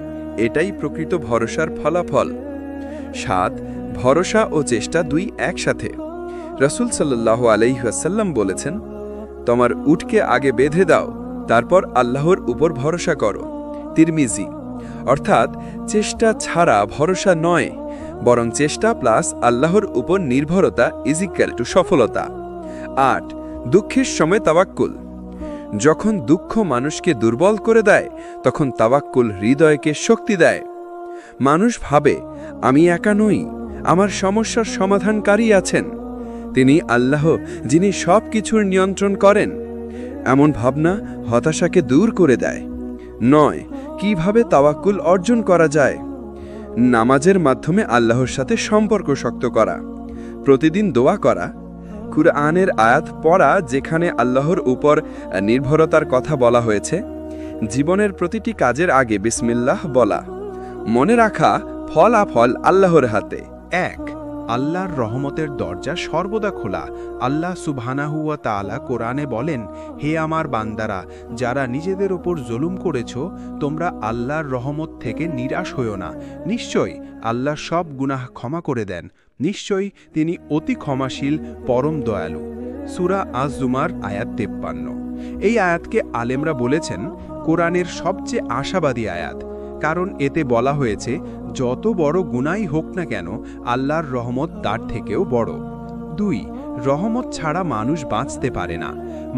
এটাই প্রকৃত ভরসার ফলাফল। 7. ভরসা ও চেষ্টা দুই একসাথে। রাসূল সাল্লাল্লাহু আলাইহি ওয়াসাল্লাম বলেছেন, তোমার উটকে আগে বেঁধে দাও, তারপর আল্লাহর উপর ভরসা করো। তিরমিজি। অর্থাৎ চেষ্টা ছাড়া ভরসা নয়, বরং চেষ্টা প্লাস আল্লাহর উপর নির্ভরতা ইজিক্যাল টু সফলতা। 8. দুঃখের সময় তাওয়াক্কুল। যখন দুঃখ মানুষকে দুর্বল করে দেয় তখন তাওয়াক্কুল হৃদয়কে শক্তি দেয়। মানুষ ভাবে, আমি একা নই, আমার সমস্যার সমাধানকারী আছেন, তিনি আল্লাহ যিনি সব কিছুর নিয়ন্ত্রণ করেন। এমন ভাবনা হতাশাকে দূর করে দেয়। 9. কিভাবে তাওয়াক্কুল অর্জন করা যায়? নামাজের মাধ্যমে আল্লাহর সাথে সম্পর্ক শক্ত করা, প্রতিদিন দোয়া করা, কুরআনের আয়াত পড়া যেখানে আল্লাহর উপর নির্ভরতার কথা বলা হয়েছে, জীবনের প্রতিটি কাজের আগে বিসমিল্লাহ বলা, মনে রাখা ফলাফল আল্লাহর হাতে। 1. আল্লাহর রহমতের দরজা সর্বদা খোলা। আল্লাহ সুবহানাহু ওয়া তাআলা কোরআনে বলেন, হে আমার বান্দারা, যারা নিজেদের ওপর জুলুম করেছ, তোমরা আল্লাহর রহমত থেকে নিরাশ হইও না। নিশ্চয়ই আল্লাহ সব গুনাহ ক্ষমা করে দেন। নিশ্চয়ই তিনি অতি ক্ষমাশীল, পরম দয়ালু। সূরা আজ-জুমার আয়াত 53। এই আয়াতকে আলেমরা বলেছেন কোরআনের সবচেয়ে আশাবাদী আয়াত, কারণ এতে বলা হয়েছে যত বড় গুনাহই হোক না কেন আল্লাহর রহমত তার থেকেও বড়। 2. রহমত ছাড়া মানুষ বাঁচতে পারে না।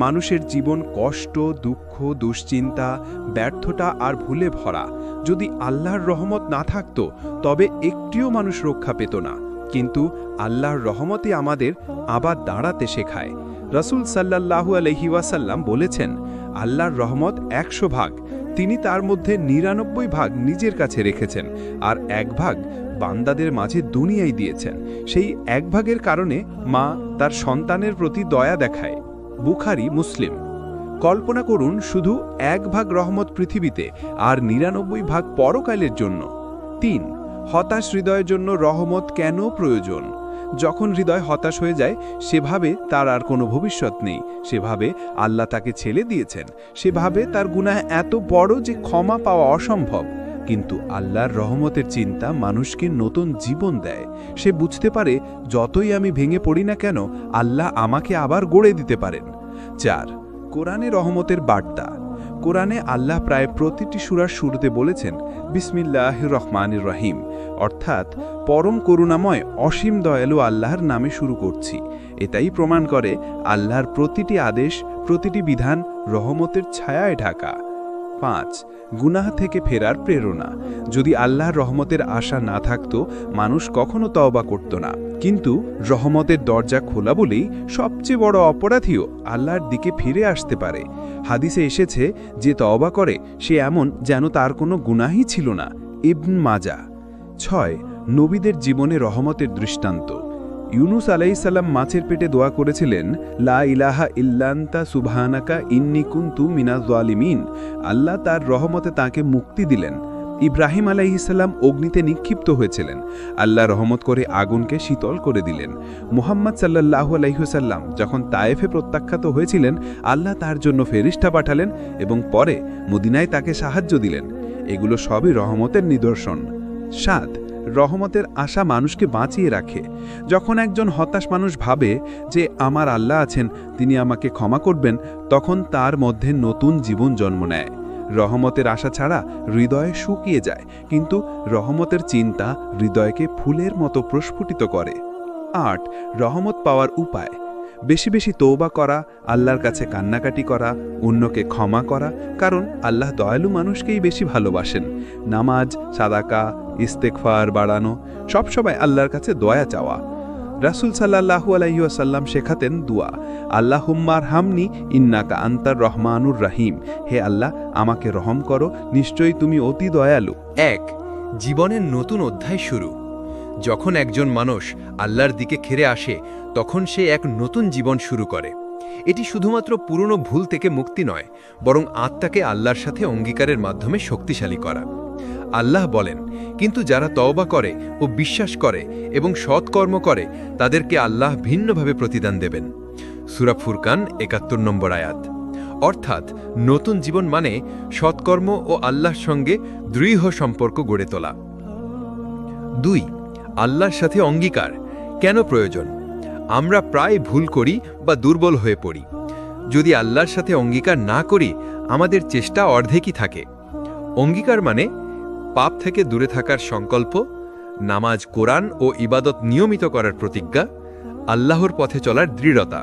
মানুষের জীবন কষ্ট, দুঃখ, দুশ্চিন্তা, ব্যর্থতা আর ভুলে ভরা। যদি আল্লাহর রহমত না থাকত তবে একটিও মানুষ রক্ষা পেত না, কিন্তু আল্লাহর রহমতে আমাদের আবার দাঁড়াতে শেখায়। রাসূল সাল্লাল্লাহু আলাইহি ওয়াসাল্লাম বলেছেন, আল্লাহর রহমত 100 ভাগ, তিনি তার মধ্যে 99 ভাগ নিজের কাছে রেখেছেন আর 1 ভাগ বান্দাদের মাঝে দুনিয়ায় দিয়েছেন। সেই 1 ভাগের কারণে মা তার সন্তানের প্রতি দয়া দেখায়। বুখারী, মুসলিম। কল্পনা করুন শুধু 1 ভাগ রহমত পৃথিবীতে আর 99 ভাগ পরকালের জন্য। 3. হতাশ হৃদয়ের জন্য রহমত কেন প্রয়োজন? যখন হৃদয় হতাশ হয়ে যায়, সেভাবে তার আর কোনো ভবিষ্যৎ নেই, সেভাবে আল্লাহ তাকে ছেড়ে দিয়েছেন, সেভাবে তার গুনাহ এত বড় যে ক্ষমা পাওয়া অসম্ভব। কিন্তু আল্লাহর রহমতের চিন্তা মানুষকে নতুন জীবন দেয়। সে বুঝতে পারে যতই আমি ভেঙে পড়ি না কেন, আল্লাহ আমাকে আবার গড়ে দিতে পারেন। 4. কোরআনে রহমতের বার্তা। কোরআনে আল্লাহ প্রায় প্রতিটি সূরার শুরুতে বলেছেন বিসমিল্লাহির রহমানির রহিম, অর্থাৎ পরম করুণাময় অসীম দয়ালু আল্লাহর নামে শুরু করছি। এটাই প্রমাণ করে আল্লাহর প্রতিটি আদেশ, প্রতিটি বিধান রহমতের ছায়ায় ঢাকা। 5. গুনাহ থেকে ফেরার প্রেরণা। যদি আল্লাহর রহমতের আশা না থাকতো, মানুষ কখনো তওবা করত না। কিন্তু রহমতের দরজা খোলা বলেই সবচেয়ে বড় অপরাধীও আল্লাহর দিকে ফিরে আসতে পারে। হাদিসে এসেছে, যে তওবা করে সে এমন যেন তার কোনো গুনাহই ছিল না। ইবন মাজাহ। 6. নবীদের জীবনে রহমতের দৃষ্টান্ত। ইউনুস আলাইহিসসালাম মাছের পেটে দোয়া করেছিলেন, লা ইলাহা ইল্লান্তা সুবহানাকা ইন্নী কুনতু মিনাজ জালিমিন। আল্লাহ তার রহমতে তাকে মুক্তি দিলেন। ইব্রাহিম আলাইহিসসালাম অগ্নিতে নিক্ষিপ্ত হয়েছিলেন, আল্লাহ রহমত করে আগুনকে শীতল করে দিলেন। মুহাম্মদ সাল্লাল্লাহু আলাইহি ওয়াসাল্লাম যখন তায়েফে প্রত্যাখ্যাত হয়েছিলেন, আল্লাহ তার জন্য ফেরেশতা পাঠালেন এবং পরে মদিনায় তাকে সাহায্য দিলেন। এগুলো সবই রহমতের নিদর্শন। 7. রহমতের আশা মানুষকে বাঁচিয়ে রাখে। যখন একজন হতাশ মানুষ ভাবে যে আমার আল্লাহ আছেন, তিনি আমাকে ক্ষমা করবেন, তখন তার মধ্যে নতুন জীবন জন্ম নেয়। রহমতের আশা ছাড়া হৃদয় শুকিয়ে যায়, কিন্তু রহমতের চিন্তা হৃদয়কে ফুলের মতো প্রস্ফুটিত করে। 8. রহমত পাওয়ার উপায়। বেশি বেশি তওবা করা, আল্লাহর কাছে কান্নাকাটি করা, অন্যকে ক্ষমা করা, কারণ আল্লাহ দয়ালু মানুষকেই বেশি ভালোবাসেন। নামাজ, সাদাকা, ইস্তেগফার বাড়ানো, সবসময় আল্লাহর কাছে দয়া চাওয়া। রাসূল সাল্লাল্লাহু আলাইহি ওয়াসাল্লাম শেখাতেন দুয়া, আল্লাহুম্মার হামনি ইন্নাকা আনতার রহমানুর রাহিম। হে আল্লাহ, আমাকে রহম করো, নিশ্চয়ই তুমি অতি দয়ালু। 1. জীবনের নতুন অধ্যায় শুরু। যখন একজন মানুষ আল্লাহর দিকে ফিরে আসে, তখন সে এক নতুন জীবন শুরু করে। এটি শুধুমাত্র পুরনো ভুল থেকে মুক্তি নয়, বরং আত্মাকে আল্লাহর সাথে অঙ্গীকারের মাধ্যমে শক্তিশালী করা। আল্লাহ বলেন, কিন্তু যারা তওবা করে ও বিশ্বাস করে এবং সৎকর্ম করে, তাদেরকে আল্লাহ ভিন্নভাবে প্রতিদান দেবেন। সূরা ফুরকান ৭১ নম্বর আয়াত। অর্থাৎ নতুন জীবন মানে সৎকর্ম ও আল্লাহর সঙ্গে দৃঢ় সম্পর্ক গড়ে তোলা। 2. আল্লাহর সাথে অঙ্গীকার কেন প্রয়োজন? আমরা প্রায় ভুল করি বা দুর্বল হয়ে পড়ি। যদি আল্লাহর সাথে অঙ্গীকার না করি, আমাদের চেষ্টা অর্ধেকই থাকে। অঙ্গীকার মানে পাপ থেকে দূরে থাকার সংকল্প, নামাজ, কোরআন ও ইবাদত নিয়মিত করার প্রতিজ্ঞা, আল্লাহর পথে চলার দৃঢ়তা।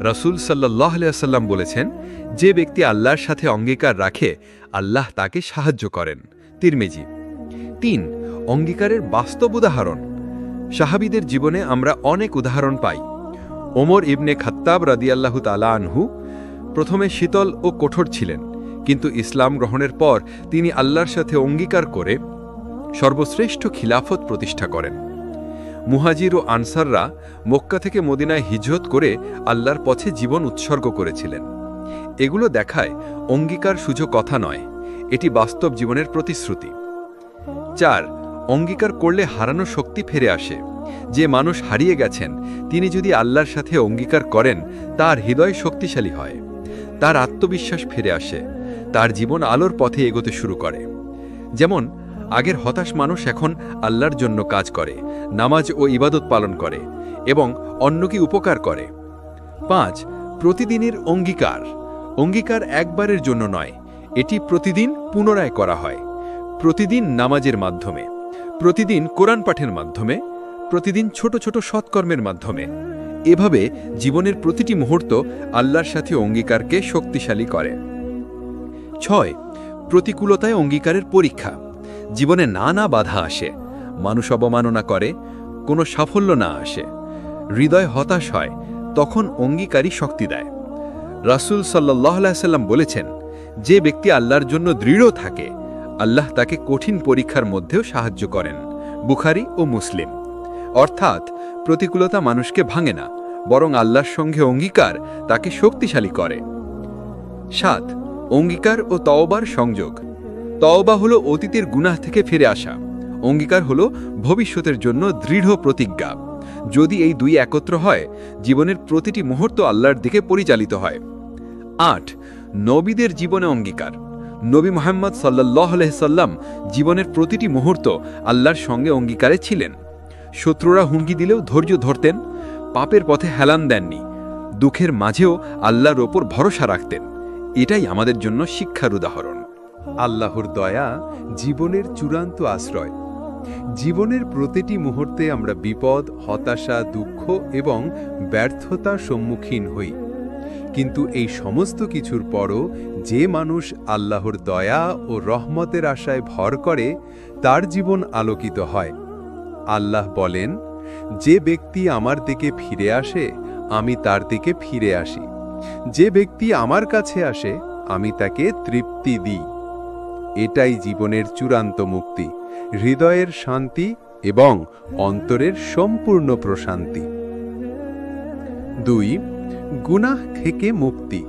রাসূল সাল্লাল্লাহু আলাইহি ওয়াসাল্লাম বলেছেন, যে ব্যক্তি আল্লাহর সাথে অঙ্গীকার রাখে, আল্লাহ তাকে সাহায্য করেন। তিরমিজি। 3. অঙ্গীকারের বাস্তব উদাহরণ। সাহাবীদের জীবনে আমরা অনেক উদাহরণ পাই। ওমর ইবনে খাত্তাব রাদিয়াল্লাহু তাআলা আনহু প্রথমে শীতল ও কঠোর ছিলেন, কিন্তু ইসলাম গ্রহণের পর তিনি আল্লাহর সাথে অঙ্গীকার করে সর্বশ্রেষ্ঠ খিলাফত প্রতিষ্ঠা করেন। মুহাজির ও আনসাররা মক্কা থেকে মদিনায় হিজরত করে আল্লাহর পথে জীবন উৎসর্গ করেছিলেন। এগুলো দেখায় অঙ্গীকার শুধু কথা নয়, এটি বাস্তব জীবনের প্রতিশ্রুতি। 4. অঙ্গীকার করলে হারানো শক্তি ফিরে আসে। যে মানুষ হারিয়ে গেছেন, তিনি যদি আল্লাহর সাথে অঙ্গীকার করেন, তার হৃদয় শক্তিশালী হয়, তার আত্মবিশ্বাস ফিরে আসে, তার জীবন আলোর পথে এগোতে শুরু করে। যেমন আগের হতাশ মানুষ এখন আল্লাহর জন্য কাজ করে, নামাজ ও ইবাদত পালন করে এবং অন্যকে উপকার করে। 5. প্রতিদিনের অঙ্গীকার। অঙ্গীকার একবারের জন্য নয়, এটি প্রতিদিন পুনরায় করা হয়। প্রতিদিন নামাজের মাধ্যমে, প্রতিদিন কোরআন পাঠের মাধ্যমে, প্রতিদিন ছোট ছোট সৎকর্মের মাধ্যমে। এভাবে জীবনের প্রতিটি মুহূর্ত আল্লাহর সাথে অঙ্গীকারকে শক্তিশালী করে। 6. প্রতিকূলতায় অঙ্গীকারের পরীক্ষা। জীবনে নানা বাধা আসে, মানুষ অবমাননা করে, কোনো সাফল্য না আসে, হৃদয় হতাশ হয়, তখন অঙ্গীকারই শক্তি দেয়। রাসূল সাল্লাল্লাহু আলাইহি ওয়াসাল্লাম বলেছেন, যে ব্যক্তি আল্লাহর জন্য দৃঢ় থাকে, আল্লাহ তাকে কঠিন পরীক্ষার মধ্যেও সাহায্য করেন। বুখারী ও মুসলিম। অর্থাৎ প্রতিকূলতা মানুষকে ভাঙে না, বরং আল্লাহর সঙ্গে অঙ্গীকার তাকে শক্তিশালী করে। 7. অঙ্গীকার ও তওবার সংযোগ। তওবা হলো অতীতের গুনাহ থেকে ফিরে আসা, অঙ্গীকার হলো ভবিষ্যতের জন্য দৃঢ় প্রতিজ্ঞা। যদি এই দুই একত্র হয়, জীবনের প্রতিটি মুহূর্ত আল্লাহর দিকে পরিচালিত হয়। 8. নবীদের জীবনে অঙ্গীকার। নবী মুহাম্মদ সাল্লাল্লাহু আলাইহি সাল্লাম জীবনের প্রতিটি মুহূর্ত আল্লাহর সঙ্গে অঙ্গীকারে ছিলেন। শত্রুরা হুমকি দিলেও ধৈর্য ধরতেন, পাপের পথে হেলান দেননি, দুঃখের মাঝেও আল্লাহর ওপর ভরসা রাখতেন। এটাই আমাদের জন্য শিক্ষার উদাহরণ। আল্লাহর দয়া জীবনের চূড়ান্ত আশ্রয়। জীবনের প্রতিটি মুহূর্তে আমরা বিপদ, হতাশা, দুঃখ এবং ব্যর্থতার সম্মুখীন হই। কিন্তু এই সমস্ত কিছুর পরও যে মানুষ আল্লাহর দয়া ও রহমতের আশায় ভর করে, তার জীবন আলোকিত হয়। আল্লাহ বলেন, যে ব্যক্তি আমার দিকে ফিরে আসে, আমি তার দিকে ফিরে আসি। যে ব্যক্তি আমার কাছে আসে, আমি তাকে তৃপ্তি দিই। এটাই জীবনের চূড়ান্ত মুক্তি, হৃদয়ের শান্তি এবং অন্তরের সম্পূর্ণ প্রশান্তি। 2. গুনাহ থেকে মুক্তি।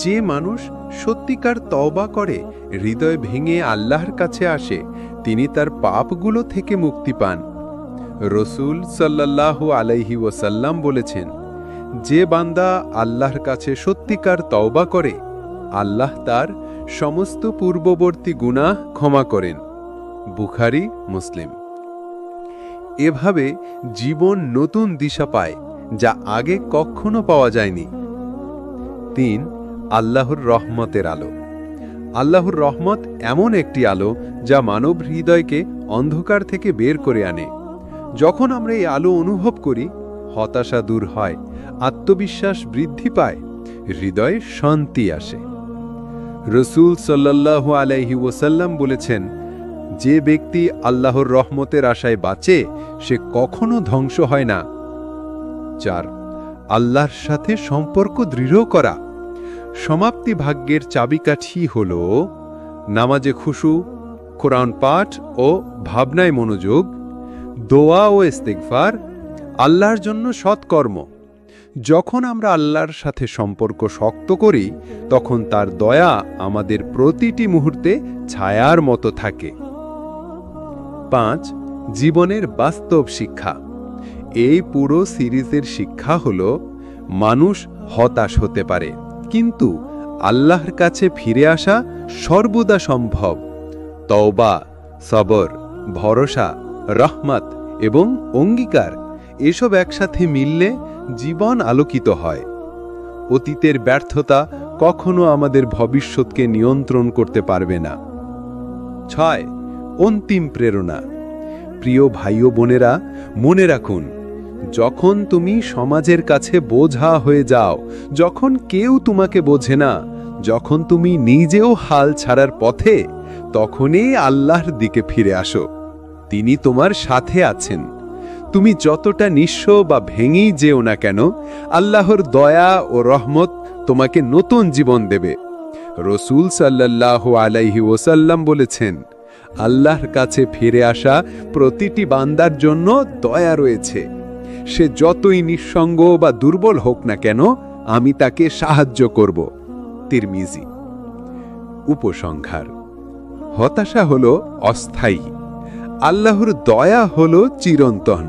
যে মানুষ সত্যিকার তওবা করে, হৃদয় ভেঙে আল্লাহর কাছে আসে, তিনি তার পাপগুলো থেকে মুক্তি পান। রসূল সাল্লাল্লাহু আলাইহি ওয়াসাল্লাম বলেছেন, যে বান্দা আল্লাহর কাছে সত্যিকার তওবা করে, আল্লাহ তার সমস্ত পূর্ববর্তী গুনাহ ক্ষমা করেন। বুখারী, মুসলিম। এভাবে জীবন নতুন দিশা পায়, যা আগে কখনো পাওয়া যায়নি। 3. আল্লাহর রহমতের আলো। আল্লাহর রহমত এমন একটি আলো যা মানব হৃদয়কে অন্ধকার থেকে বের করে আনে। যখন আমরা এই আলো অনুভব করি, হতাশা দূর হয়, আত্মবিশ্বাস বৃদ্ধি পায়, হৃদয়ে শান্তি আসে। রসূল সাল্লাল্লাহু আলাইহি ওয়াসাল্লাম বলেছেন, যে ব্যক্তি আল্লাহর রহমতের আশায় বাঁচে, সে কখনো ধ্বংস হয় না। 4. আল্লাহর সাথে সম্পর্ক দৃঢ় করা। সমাপ্তি ভাগ্যের চাবিকাঠি হল নামাজে খুশু, কোরআন পাঠ ও ভাবনায় মনোযোগ, দোয়া ও ইস্তিগফার, আল্লাহর জন্য সৎকর্ম। যখন আমরা আল্লাহর সাথে সম্পর্ক শক্ত করি, তখন তার দয়া আমাদের প্রতিটি মুহূর্তে ছায়ার মতো থাকে। 5. জীবনের বাস্তব শিক্ষা। এই পুরো সিরিজের শিক্ষা হল, মানুষ হতাশ হতে পারে, কিন্তু আল্লাহর কাছে ফিরে আসা সর্বদা সম্ভব। তওবা, সবর, ভরসা, রহমত এবং অঙ্গীকার, এসব একসাথে মিললে জীবন আলোকিত হয়। অতীতের ব্যর্থতা কখনো আমাদের ভবিষ্যৎকে নিয়ন্ত্রণ করতে পারবে না। 6. অন্তিম প্রেরণা। প্রিয় ভাই ও বোনেরা, মনে রাখুন, যখন তুমি সমাজের কাছে বোঝা হয়ে যাও, যখন কেউ তোমাকে বোঝে না, যখন তুমি নিজেও হাল ছাড়ার পথে, তখনই আল্লাহর দিকে ফিরে আসো। তিনি তোমার সাথে আছেন। তুমি যতটা নিঃস্ব বা ভেঙেই যেও না কেন, আল্লাহর দয়া ও রহমত তোমাকে নতুন জীবন দেবে। রসূল সাল্লাল্লাহু আলাইহি ওয়াসাল্লাম বলেছেন, আল্লাহর কাছে ফিরে আসা প্রতিটি বান্দার জন্য দয়া রয়েছে। সে যতই নিঃসঙ্গ বা দুর্বল হোক না কেন, আমি তাকে সাহায্য করব। তিরমিজি। উপসংহার: হতাশা হল অস্থায়ী, আল্লাহর দয়া হল চিরন্তন।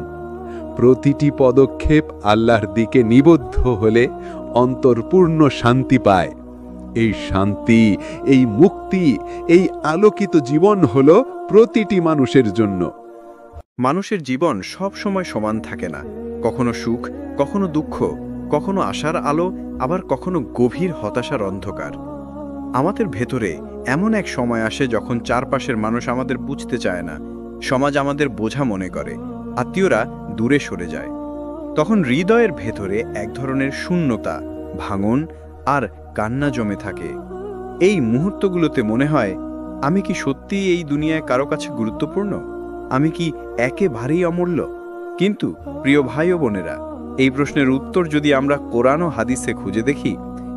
প্রতিটি পদক্ষেপ আল্লাহর দিকে নিবদ্ধ হলে অন্তরপূর্ণ শান্তি পায়। এই শান্তি, এই মুক্তি, এই আলোকিত জীবন হল প্রতিটি মানুষের জন্য। মানুষের জীবন সব সময় সমান থাকে না। কখনো সুখ, কখনো দুঃখ, কখনো আশার আলো, আবার কখনো গভীর হতাশার অন্ধকার। আমাদের ভেতরে এমন এক সময় আসে যখন চারপাশের মানুষ আমাদের বুঝতে চায় না, সমাজ আমাদের বোঝা মনে করে, আত্মীয়রা দূরে সরে যায়। তখন হৃদয়ের ভেতরে এক ধরনের শূন্যতা, ভাঙন আর কান্না জমে থাকে। এই মুহূর্তগুলোতে মনে হয়, আমি কি সত্যিই এই দুনিয়ায় কারো কাছে গুরুত্বপূর্ণ? আমি কি একেবারেই অমূল্য? কিন্তু প্রিয় ভাই ও বোনেরা, এই প্রশ্নের উত্তর যদি আমরা কোরআন ও হাদিসে খুঁজে দেখি,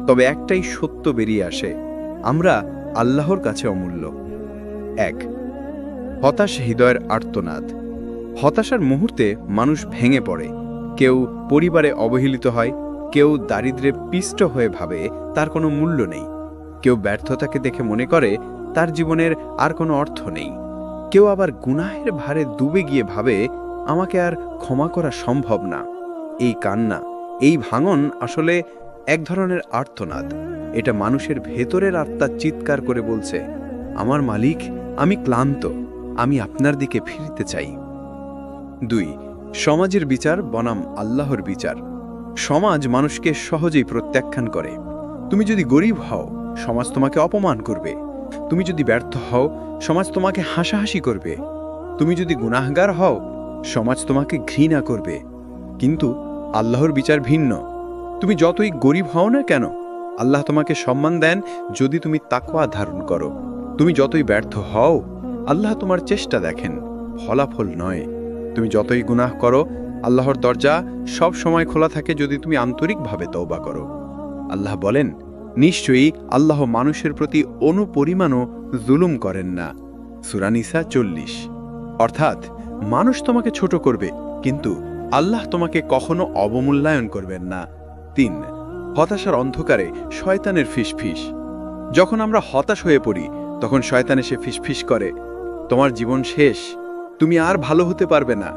তবে একটাই সত্য বেরিয়ে আসে: আমরা আল্লাহর কাছে অমূল্য। 1. হতাশ হৃদয়ের আর্তনাদ। হতাশার মুহূর্তে মানুষ ভেঙে পড়ে, কেউ পরিবারে অবহেলিত হয়, কেউ দারিদ্র্যে পিষ্ট হয়ে ভাবে তার কোনো মূল্য নেই, কেউ ব্যর্থতাকে দেখে মনে করে তার জীবনের আর কোনো অর্থ নেই, কেউ আবার গুনাহের ভারে ডুবে গিয়ে ভাবে আমাকে আর ক্ষমা করা সম্ভব না। এই কান্না, এই ভাঙন আসলে এক ধরনের আর্তনাদ। এটা মানুষের ভেতরের আত্মা চিৎকার করে বলছে, আমার মালিক, আমি ক্লান্ত, আমি আপনার দিকে ফিরতে চাই। 2. সমাজের বিচার বনাম আল্লাহর বিচার। সমাজ মানুষকে সহজেই প্রত্যাখ্যান করে। তুমি যদি গরিব হও, সমাজ তোমাকে অপমান করবে। তুমি যদি ব্যর্থ হও, সমাজ তোমাকে হাসাহাসি করবে। তুমি যদি গুনাহগার হও, সমাজ তোমাকে ঘৃণা করবে। কিন্তু আল্লাহর বিচার ভিন্ন। তুমি যতই গরিব হও না কেন, আল্লাহ তোমাকে সম্মান দেন যদি তুমি তাকওয়া ধারণ করো। তুমি যতই ব্যর্থ হও, আল্লাহ তোমার চেষ্টা দেখেন, ফলাফল নয়। তুমি যতই গুনাহ করো, আল্লাহর দরজা সব সময় খোলা থাকে যদি তুমি আন্তরিকভাবে তওবা করো। আল্লাহ বলেন, নিশ্চয়ই আল্লাহ মানুষের প্রতি অনুপরিমাণও জুলুম করেন না। সূরা নিসা 40। অর্থাৎ মানুষ তোমাকে ছোট করবে, কিন্তু আল্লাহ তোমাকে কখনো অবমূল্যায়ন করবেন না। 3. হতাশার অন্ধকারে শয়তানের ফিসফিস। যখন আমরা হতাশ হয়ে পড়ি, তখন শয়তান এসে ফিসফিস করে, তোমার জীবন শেষ, তুমি আর ভালো হতে পারবে না,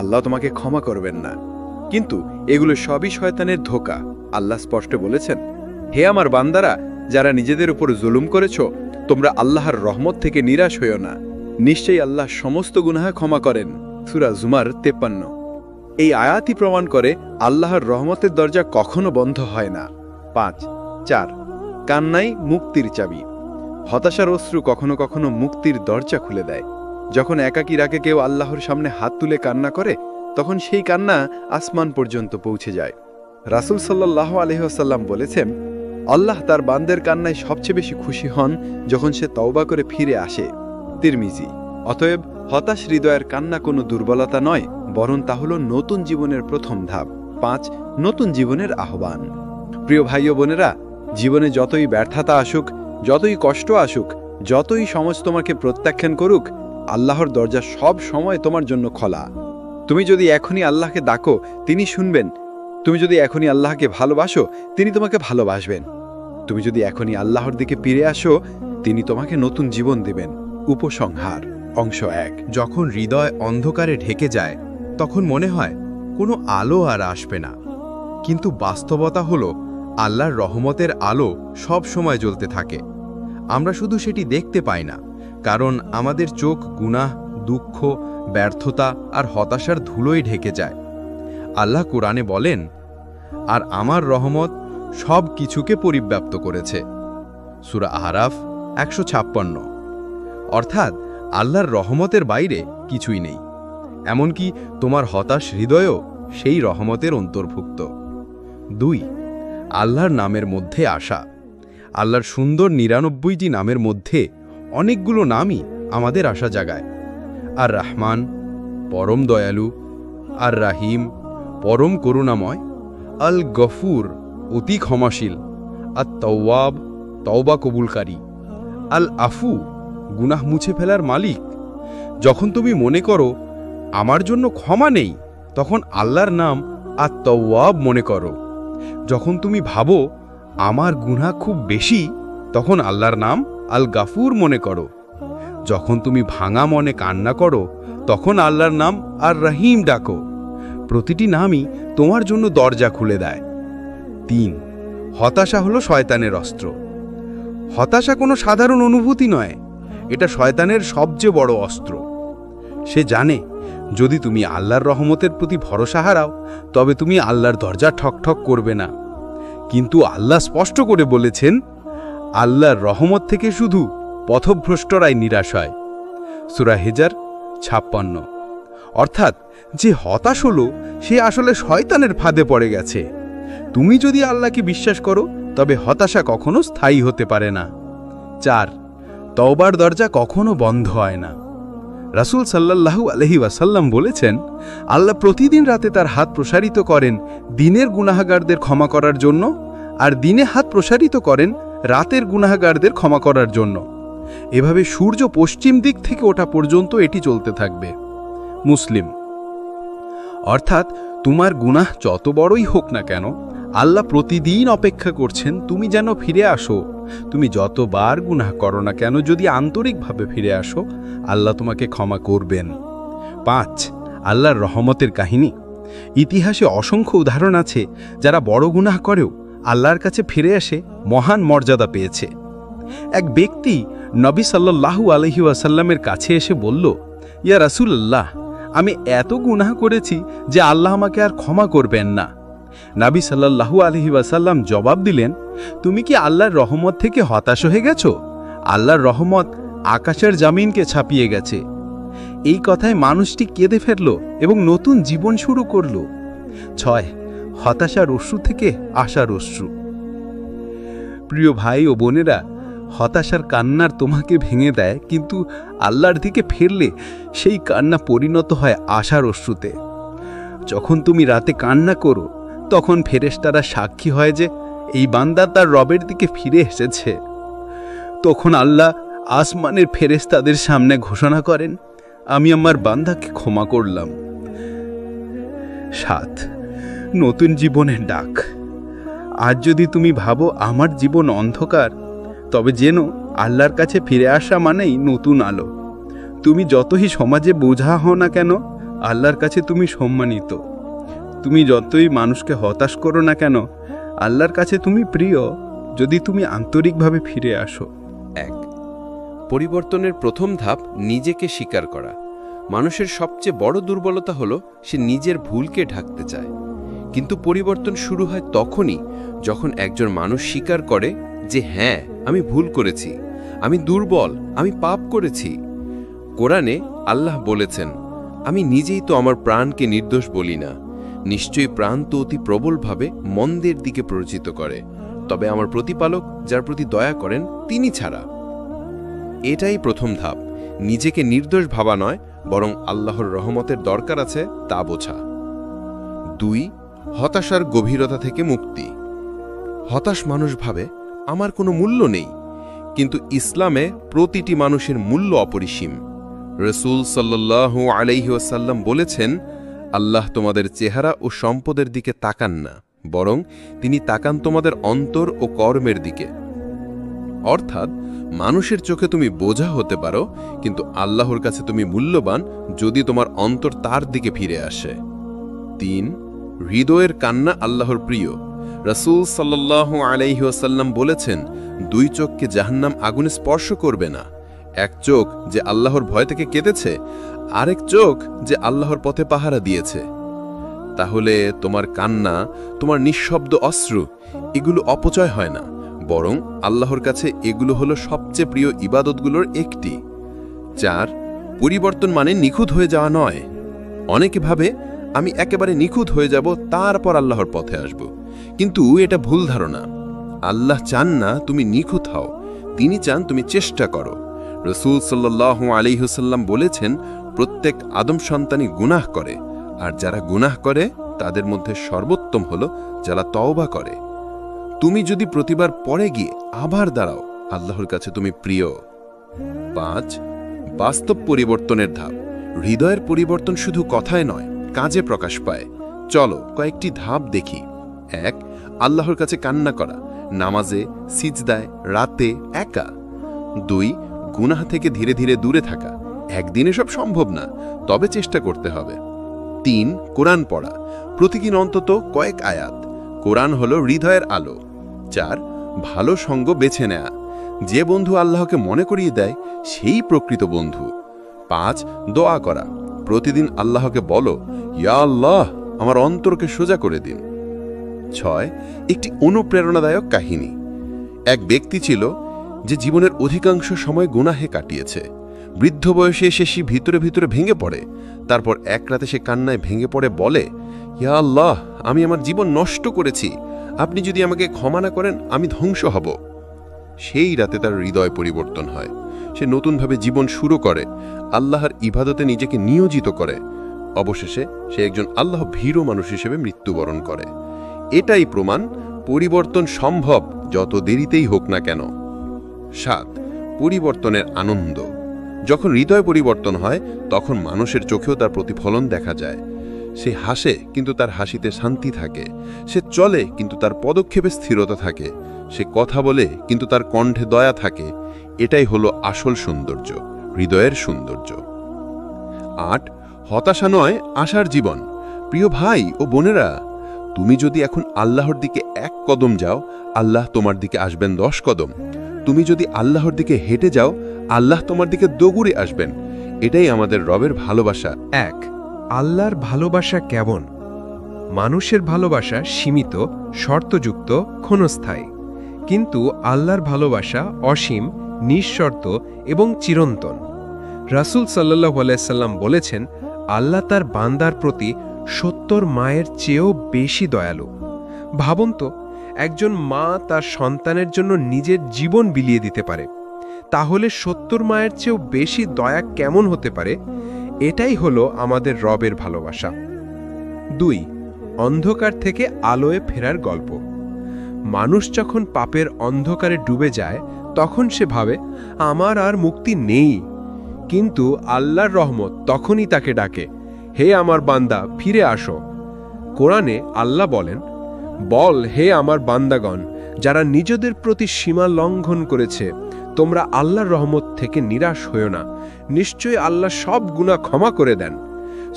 আল্লাহ তোমাকে ক্ষমা করবেন না। কিন্তু এগুলো সবই শয়তানের ধোঁকা। আল্লাহ স্পষ্ট বলেছেন, হে আমার বান্দারা, যারা নিজেদের উপর জুলুম করেছ, তোমরা আল্লাহর রহমত থেকে নিরাশ হইও না। নিশ্চয়ই আল্লাহ সমস্ত গুনাহ ক্ষমা করেন। সূরা জুমার 53। এই আয়াতই প্রমাণ করে আল্লাহর রহমতের দরজা কখনো বন্ধ হয় না। 5. 4. কান্নাই মুক্তির চাবি। হতাশার অশ্রু কখনো কখনো মুক্তির দরজা খুলে দেয়। যখন একাকী রাগে কেউ আল্লাহর সামনে হাত তুলে কান্না করে, তখন সেই কান্না আসমান পর্যন্ত পৌঁছে যায়। রাসূল সাল্লাল্লাহু আলাইহি ওয়াসাল্লাম বলেছেন, আল্লাহ তার বান্দের কান্নায় সবচেয়ে বেশি খুশি হন যখন সে তওবা করে ফিরে আসে। তিরমিজি। অতএব হতাশ হৃদয়ের কান্না কোনো দুর্বলতা নয়, বরং তা হল নতুন জীবনের প্রথম ধাপ। 5. নতুন জীবনের আহ্বান। প্রিয় ভাই ও বোনেরা, জীবনে যতই ব্যর্থতা আসুক, যতই কষ্ট আসুক, যতই সমাজ তোমাকে প্রত্যাখ্যান করুক, আল্লাহর দরজা সব সময় তোমার জন্য খোলা। তুমি যদি এখনই আল্লাহকে ডাকো, তিনি শুনবেন। তুমি যদি এখনই আল্লাহকে ভালোবাসো, তিনি তোমাকে ভালোবাসবেন। তুমি যদি এখনই আল্লাহর দিকে ফিরে আসো, তিনি তোমাকে নতুন জীবন দেবেন। উপসংহার অংশ 1। যখন হৃদয় অন্ধকারে ঢেকে যায়, তখন মনে হয় কোনো আলো আর আসবে না। কিন্তু বাস্তবতা হলো আল্লাহর রহমতের আলো সব সময় জ্বলতে থাকে। আমরা শুধু সেটি দেখতে পাই না, কারণ আমাদের চোখ গুনাহ, দুঃখ, ব্যর্থতা আর হতাশার ধুলোয় ঢেকে যায়। আল্লাহ কোরআনে বলেন, আর আমার রহমত সব কিছুকে পরিব্যাপ্ত করেছে। সূরা আরাফ 156। অর্থাৎ আল্লাহর রহমতের বাইরে কিছুই নেই। এমনকি তোমার হতাশ হৃদয়ও সেই রহমতের অন্তর্ভুক্ত। 2. আল্লাহর নামের মধ্যে আসা। আল্লাহর সুন্দর 99টি নামের মধ্যে অনেকগুলো নামই আমাদের আশা জাগায়। আর রহমান, পরম দয়ালু; আর রাহিম, পরম করুণাময়; আল গফুর, অতি ক্ষমাশীল; আর তাওয়াব, তওবা কবুলকারী; আল আফু, গুনাহ মুছে ফেলার মালিক। যখন তুমি মনে করো আমার জন্য ক্ষমা নেই, তখন আল্লাহর নাম আর তাওয়াব মনে করো। যখন তুমি ভাবো আমার গুনাহ খুব বেশি, তখন আল্লাহর নাম আল গাফুর মনে করো। যখন তুমি ভাঙা মনে কান্না করো, তখন আল্লাহর নাম আর রহিম ডাকো। প্রতিটি নামই তোমার জন্য দরজা খুলে দেয়। 3. হতাশা হলো শয়তানের অস্ত্র। হতাশা কোনো সাধারণ অনুভূতি নয়, এটা শয়তানের সবচেয়ে বড় অস্ত্র। সে জানে যদি তুমি আল্লাহর রহমতের প্রতি ভরসা হারাও, তবে তুমি আল্লাহর দরজা ঠকঠক করবে না। কিন্তু আল্লাহ স্পষ্ট করে বলেছেন, আল্লাহর রহমত থেকে শুধু পথভ্রষ্টরাই নিরাশ হয়। সূরা হিজর 56। অর্থাৎ যে হতাশ হলো, সে আসলে শয়তানের ফাঁদে পড়ে গেছে। তুমি যদি আল্লাহকে বিশ্বাস করো, তবে হতাশা কখনো স্থায়ী হতে পারে না। 4. তওবার দরজা কখনো বন্ধ হয় না। রাসূল সাল্লাল্লাহু আলাইহি ওয়াসাল্লাম বলেছেন, আল্লাহ প্রতিদিন রাতে তার হাত প্রসারিত করেন দিনের গুনাহগারদের ক্ষমা করার জন্য, আর দিনে হাত প্রসারিত করেন রাতের গুনাহগারদের ক্ষমা করার জন্য। এভাবে সূর্য পশ্চিম দিক থেকে ওঠা পর্যন্ত এটি চলতে থাকবে। মুসলিম। অর্থাৎ তোমার গুনাহ যত বড়ই হোক না কেন, আল্লাহ প্রতিদিন অপেক্ষা করছেন তুমি যেন ফিরে আসো। তুমি যতবার গুনাহ করো না কেন, যদি আন্তরিকভাবে ফিরে আসো, আল্লাহ তোমাকে ক্ষমা করবেন। 5. আল্লাহর রহমতের কাহিনী। ইতিহাসে অসংখ্য উদাহরণ আছে যারা বড় গুনাহ করেও আল্লাহর কাছে ফিরে এসে মহান মর্যাদা পেয়েছে। এক ব্যক্তি নবী সাল্লাল্লাহু আলাইহি ওয়াসাল্লামের কাছে এসে বলল, ইয়া রাসূলুল্লাহ, আমি এত গুনাহ করেছি যে আল্লাহ আমাকে আর ক্ষমা করবেন না। নবী সাল্লাল্লাহু আলাইহি ওয়াসাল্লাম জবাব দিলেন, তুমি কি আল্লাহর রহমত থেকে হতাশ হয়ে গেছো? আল্লাহর রহমত আকাশের জমিনকে ছাপিয়ে গেছে। এই কথায় মানুষটি কেঁদে ফেলল এবং নতুন জীবন শুরু করল। 6. হতাশার অশ্রু থেকে আশার অশ্রু। প্রিয় ভাই ও বোনেরা, হতাশার কান্নার তোমাকে ভেঙে দেয়, কিন্তু আল্লাহর দিকে ফিরলে সেই কান্না পরিণত হয় আশার অশ্রুতে। যখন তুমি রাতে কান্না করো, তখন ফেরেশতারা সাক্ষী হয় যে এই বান্দা তার রবের দিকে ফিরে এসেছে। তখন আল্লাহ আসমানের ফেরেশতাদের সামনে ঘোষণা করেন, আমি আমার বান্দাকে ক্ষমা করলাম। 7. নতুন জীবনের ডাক। আজ যদি তুমি ভাবো আমার জীবন অন্ধকার, তবে যেন আল্লাহর কাছে ফিরে আসা মানেই নতুন আলো। তুমি যতই সমাজে বোঝা হও না কেন, আল্লাহর কাছে তুমি সম্মানিত। তুমি যতই মানুষকে হতাশ করো না কেন, আল্লাহর কাছে তুমি প্রিয়, যদি তুমি আন্তরিকভাবে ফিরে আসো। 1. পরিবর্তনের প্রথম ধাপ নিজেকে স্বীকার করা। মানুষের সবচেয়ে বড় দুর্বলতা হলো সে নিজের ভুলকে ঢাকতে চায়। কিন্তু পরিবর্তন শুরু হয় তখনই যখন একজন মানুষ স্বীকার করে যে হ্যাঁ, আমি ভুল করেছি, আমি দুর্বল, আমি পাপ করেছি। কোরআনে আল্লাহ বলেছেন, আমি নিজেই তো আমার প্রাণকে নির্দোষ বলি না। নিশ্চয়ই প্রাণ তো অতি প্রবলভাবে মন্দের দিকে প্ররোচিত করে, তবে আমার প্রতিপালক যার প্রতি দয়া করেন তিনি ছাড়া। এটাই প্রথম ধাপ, নিজেকে নির্দোষ ভাবা নয়, বরং আল্লাহর রহমতের দরকার আছে তা বোঝা। 2. হতাশার গভীরতা থেকে মুক্তি। হতাশ মানুষ ভাবে আমার কোনো মূল্য নেই, কিন্তু ইসলামে প্রতিটি মানুষের মূল্য অপরিসীম। রসূল সাল্লাল্লাহু আলাইহি ওয়াসাল্লাম বলেছেন, আল্লাহ তোমাদের চেহারা ও সম্পদের দিকে তাকান না, বরং তিনি তাকান তোমাদের অন্তর ও কর্মের দিকে। অর্থাৎ মানুষের চোখে তুমি বোঝা হতে পারো, কিন্তু আল্লাহর কাছে তুমি মূল্যবান যদি তোমার অন্তর তার দিকে ফিরে আসে। 3. হৃদয়ের কান্না আল্লাহর প্রিয়। রাসূল সাল্লাল্লাহু আলাইহি ওয়াসাল্লাম বলেছেন, 2 চোখকে জাহান্নাম আগুনে স্পর্শ করবে না। এক চোখ যে আল্লাহর ভয় থেকে কেঁদেছে, আরেক চোখ যে আল্লাহর পথে পাহারা দিয়েছে। তাহলে তোমার কান্না, তোমার নিঃশব্দ অশ্রু, এগুলো অপচয় হয় না, বরং আল্লাহর কাছে এগুলো হলো সবচেয়ে প্রিয় ইবাদতগুলোর একটি। 4. পরিবর্তন মানে নিখুঁত হয়ে যাওয়া নয়। অনেকে ভাবে আমি একেবারে নিখুঁত হয়ে যাব, তারপর আল্লাহর পথে আসব, কিন্তু এটা ভুল ধারণা। আল্লাহ চান না তুমি নিখুঁত হও, তিনি চান তুমি চেষ্টা করো। রসূল সাল্লাল্লাহু আলাইহি ওয়াসাল্লাম বলেছেন, প্রত্যেক আদম সন্তানই গুনাহ করে, আর যারা গুনাহ করে তাদের মধ্যে সর্বোত্তম হলো যারা তওবা করে। তুমি যদি প্রতিবার পরে গিয়ে আবার দাঁড়াও, আল্লাহর কাছে তুমি প্রিয়। 5. বাস্তব পরিবর্তনের ধাপ। হৃদয়ের পরিবর্তন শুধু কথায় নয়, কাজে প্রকাশ পায়। চলো কয়েকটি ধাপ দেখি। 1. আল্লাহর কাছে কান্না করা, নামাজে, সিজদায়, রাতে, একা। 2. গুনাহ থেকে ধীরে ধীরে দূরে থাকা। একদিনে সব সম্ভব না, তবে চেষ্টা করতে হবে। 3. কোরআন পড়া, প্রতিদিন অন্তত কয়েক আয়াত। কোরআন হলো হৃদয়ের আলো। 4. ভালো সঙ্গ বেছে নেয়া, যে বন্ধু আল্লাহকে মনে করিয়ে দেয় সেই প্রকৃত বন্ধু। 5. দোয়া করা, প্রতিদিন আল্লাহকে বলো, ইয়া আল্লাহ, আমার অন্তরকে সোজা করে দিন। 6. একটি অনুপ্রেরণাদায়ক কাহিনী। এক ব্যক্তি ছিল যে জীবনের অধিকাংশ সময় গুনাহে কাটিয়েছে। বৃদ্ধ বয়সে এসে সে ভিতরে ভিতরে ভেঙে পড়ে। তারপর এক রাতে সে কান্নায় ভেঙে পড়ে বলে, ইয়া আল্লাহ, আমি আমার জীবন নষ্ট করেছি, আপনি যদি আমাকে ক্ষমা না করেন আমি ধ্বংস হব। সেই রাতে তার হৃদয় পরিবর্তন হয়। সে নতুনভাবে জীবন শুরু করে, আল্লাহর ইবাদতে নিজেকে নিয়োজিত করে। অবশেষে সে একজন আল্লাহ ভীরু মানুষ হিসেবে মৃত্যুবরণ করে। এটাই প্রমাণ পরিবর্তন সম্ভব, যত দেরিতেই হোক না কেন। 7. পরিবর্তনের আনন্দ। যখন হৃদয় পরিবর্তন হয়, তখন মানুষের চোখেও তার প্রতিফলন দেখা যায়। সে হাসে কিন্তু তার হাসিতে শান্তি থাকে, সে চলে কিন্তু তার পদক্ষেপে স্থিরতা থাকে, সে কথা বলে কিন্তু তার কণ্ঠে দয়া থাকে। এটাই হলো আসল সৌন্দর্য, হৃদয়ের সৌন্দর্য। 8, হতাশা নয়, আশার জীবন। প্রিয় ভাই ও বোনেরা, তুমি যদি এখন আল্লাহর দিকে 1 কদম যাও, আল্লাহ তোমার দিকে আসবেন 10 কদম। তুমি যদি আল্লাহর দিকে হেঁটে যাও, আল্লাহ তোমার দিকে দৌড়ে আসবেন। এটাই আমাদের রবের ভালোবাসা। 1. আল্লাহর ভালোবাসা কেমন? মানুষের ভালোবাসা সীমিত, শর্তযুক্ত, ক্ষণস্থায়ী। কিন্তু আল্লাহর ভালোবাসা অসীম, নিঃশর্ত এবং চিরন্তন। রাসূল সাল্লাল্লাহু আলাইহি সাল্লাম বলেছেন, আল্লাহ তার বান্দার প্রতি 70 মায়ের চেয়েও বেশি দয়ালু। ভাবুন তো, একজন মা তার সন্তানের জন্য নিজের জীবন বিলিয়ে দিতে পারে, তাহলে 70 মায়ের চেয়েও বেশি দয়া কেমন হতে পারে? এটাই হলো আমাদের রবের ভালোবাসা। 2. অন্ধকার থেকে আলোয় ফেরার গল্প। মানুষ যখন পাপের অন্ধকারে ডুবে যায়, তখন সে ভাবে আমার আর মুক্তি নেই। কিন্তু আল্লাহর রহমত তখনই তাকে ডাকে, হে আমার বান্দা, ফিরে আসো। কোরআনে আল্লাহ বলেন, বল হে আমার বান্দাগণ, যারা নিজেদের প্রতি সীমা লঙ্ঘন করেছে, তোমরা আল্লাহর রহমত থেকে নিরাশ হও না, নিশ্চয়ই আল্লাহ সব গুনাহ ক্ষমা করে দেন।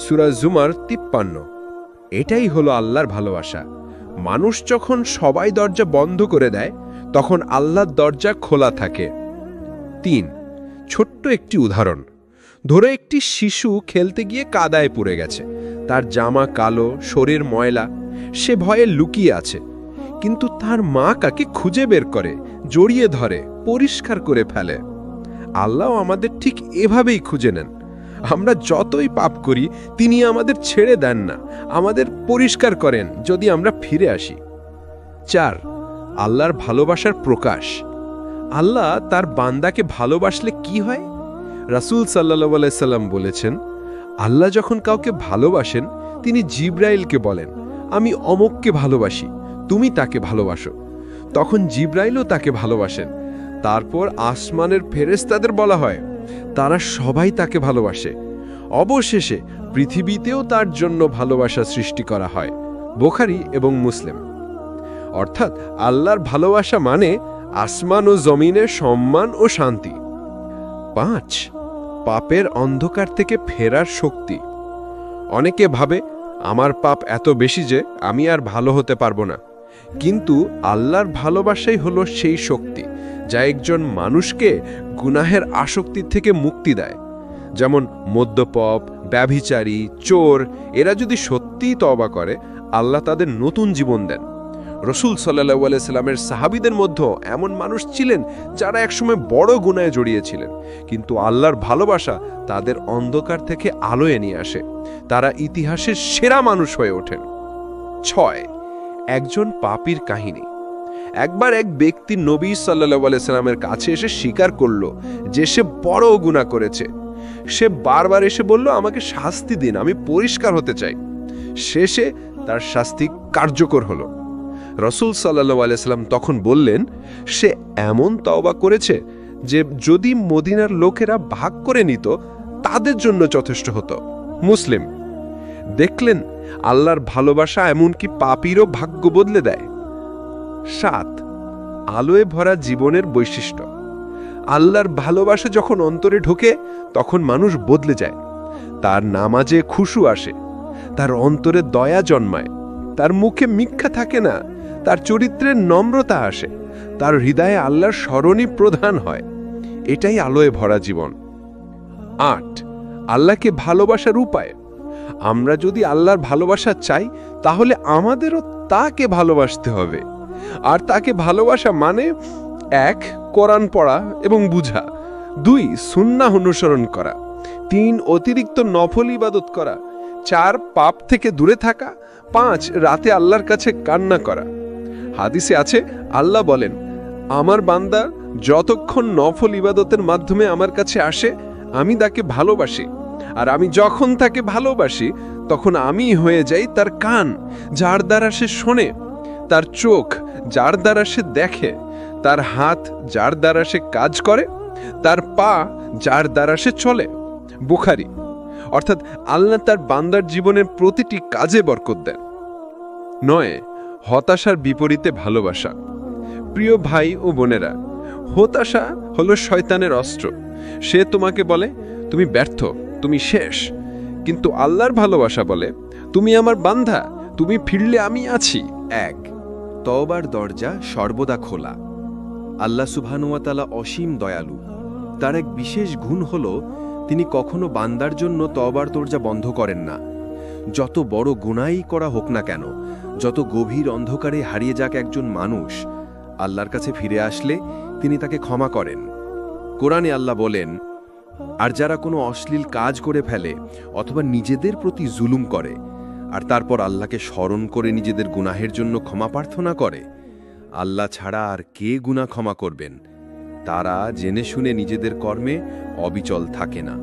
সূরা জুমার 53। এটাই হলো আল্লাহর ভালোবাসা। মানুষ যখন সবাই দরজা বন্ধ করে দেয়, তখন আল্লাহর দরজা খোলা থাকে। 3. ছোট্ট একটি উদাহরণ। ধরো একটি শিশু খেলতে গিয়ে কাদায় পড়ে গেছে, তার জামা কালো, শরীর ময়লা, সে ভয়ে লুকিয়ে আছে। কিন্তু তার মা তাকে খুঁজে বের করে, জড়িয়ে ধরে, পরিষ্কার করে ফেলে। আল্লাহ আমাদের ঠিক এভাবেই খুঁজে নেন। আমরা যতই পাপ করি, তিনি আমাদের ছেড়ে দেন না, আমাদের পরিষ্কার করেন যদি আমরা ফিরে আসি। 4. আল্লাহর ভালোবাসার প্রকাশ। আল্লাহ তার বান্দাকে ভালোবাসলে কি হয়? রাসূল সাল্লাল্লাহু আলাইহি সাল্লাম বলেছেন, আল্লাহ যখন কাউকে ভালোবাসেন, তিনি জিবরাইলকে বলেন, আমি অমুককে ভালোবাসি, তুমি তাকে ভালোবাসো। তখন জিবরাইলও তাকে ভালোবাসেন। তারপর আসমানের ফেরেশতাদের বলা হয়, তারা সবাই তাকে ভালোবাসে। অবশেষে পৃথিবীতেও তার জন্য ভালোবাসা সৃষ্টি করা হয়। বুখারী এবং মুসলিম। অর্থাৎ আল্লাহর ভালোবাসা মানে আসমান ও জমিনের সম্মান ও শান্তি। 5. পাপের অন্ধকার থেকে ফেরার শক্তি। অনেকে ভাবে, আমার পাপ এত বেশি যে আমি আর ভালো হতে পারবো না। কিন্তু আল্লাহর ভালোবাসাই হলো সেই শক্তি, যা একজন মানুষকে গুনাহের আসক্তি থেকে মুক্তি দেয়। যেমন মদ্যপ, ব্যভিচারী, চোর, এরা যদি সত্যিই তওবা করে, আল্লাহ তাদের নতুন জীবন দেন। রাসূল সাল্লাল্লাহু আলাইহি সাল্লামের সাহাবীদের মধ্যে এমন মানুষ ছিলেন যারা একসময় বড় গুনাহে জড়িয়েছিলেন, কিন্তু আল্লাহর ভালোবাসা তাদের অন্ধকার থেকে আলোয় নিয়ে আসে। তারা ইতিহাসের সেরা মানুষ হয়ে ওঠেন। 6. একজন পাপীর কাহিনী। একবার এক ব্যক্তি নবী সাল্লাল্লাহু আলাইহি সাল্লামের কাছে এসে স্বীকার করল যে সে বড় গুনাহ করেছে। সে বারবার এসে বলল, আমাকে শাস্তি দিন, আমি পরিষ্কার হতে চাই। শেষে তার শাস্তি কার্যকর হলো। রাসূল সাল্লাল্লাহু আলাইহি সাল্লাম তখন বললেন, সে এমন তওবা করেছে যে যদি মদিনার লোকেরা ভাগ করে নিত, তাদের জন্য যথেষ্ট হতো। মুসলিম। দেখলেন আল্লাহর ভালোবাসা এমনকি পাপীরও ভাগ্য বদলে দেয়। 7. আলোয় ভরা জীবনের বৈশিষ্ট্য। আল্লাহর ভালোবাসা যখন অন্তরে ঢোকে, তখন মানুষ বদলে যায়। তার নামাজে খুশু আসে, তার অন্তরে দয়া জন্মায়, তার মুখে মিথ্যা থাকে না, তার চরিত্রে নম্রতা আসে, তার হৃদয়ে আল্লাহর স্মরণই প্রধান হয়। এটাই আলোয় ভরা জীবন। 8. আল্লাহকে ভালোবাসার উপায়। আমরা যদি আল্লাহর ভালোবাসা চাই, তাহলে আমাদেরও তাকে ভালোবাসতে হবে। আর তাকে ভালোবাসা মানে 1. কোরআন পড়া এবং বুঝা, 2. সুন্নাহ অনুসরণ করা, 3. অতিরিক্ত নফল ইবাদত করা, 4. পাপ থেকে দূরে থাকা, 5. রাতে আল্লাহর কাছে কান্না করা। হাদিসে আছে, আল্লাহ বলেন, আমার বান্দা যতক্ষণ নফল ইবাদতের মাধ্যমে আমার কাছে আসে, আমি তাকে ভালোবাসি। আর আমি যখন তাকে ভালোবাসি, তখন আমি হয়ে যাই তার কান, যার দ্বারা সে শোনে, তার চোখ, যার দ্বারা সে দেখে, তার হাত, যার দ্বারা সে কাজ করে, তার পা, যার দ্বারা সে চলে। বুখারী। অর্থাৎ আল্লাহ তার বান্দার জীবনের প্রতিটি কাজে বরকত দেন। 9 হতাশার বিপরীতে ভালোবাসা। প্রিয় ভাই ও বোনেরা, হতাশা হলো শয়তানের অস্ত্র। সে তোমাকে বলে তুমি ব্যর্থ, তুমি শেষ। কিন্তু আল্লাহর ভালোবাসা বলে তুমি আমার বান্দা, তুমি ফিরলে আমি আছি। 1 তওবার দরজা সর্বদা খোলা। আল্লাহ সুবহানাহু ওয়া তাআলা অসীম দয়ালু। তার এক বিশেষ গুণ হল তিনি কখনো বান্দার জন্য তওবার দরজা বন্ধ করেন না। যত বড় গুনাহই করা হোক না কেন, যত গভীর অন্ধকারে হারিয়ে যাক একজন মানুষ, আল্লাহর কাছে ফিরে আসলে তিনি তাকে ক্ষমা করেন। কোরআনে আল্লাহ বলেন, আর যারা কোনো অশ্লীল কাজ করে ফেলে অথবা নিজেদের প্রতি জুলুম করে আর তারপর আল্লাহকে স্মরণ করে নিজেদের গুনাহের জন্য ক্ষমা প্রার্থনা করে, আল্লাহ ছাড়া আর কে গুনাহ ক্ষমা করবেন? তারা জেনে শুনে নিজেদের কর্মে অবিচল থাকে না।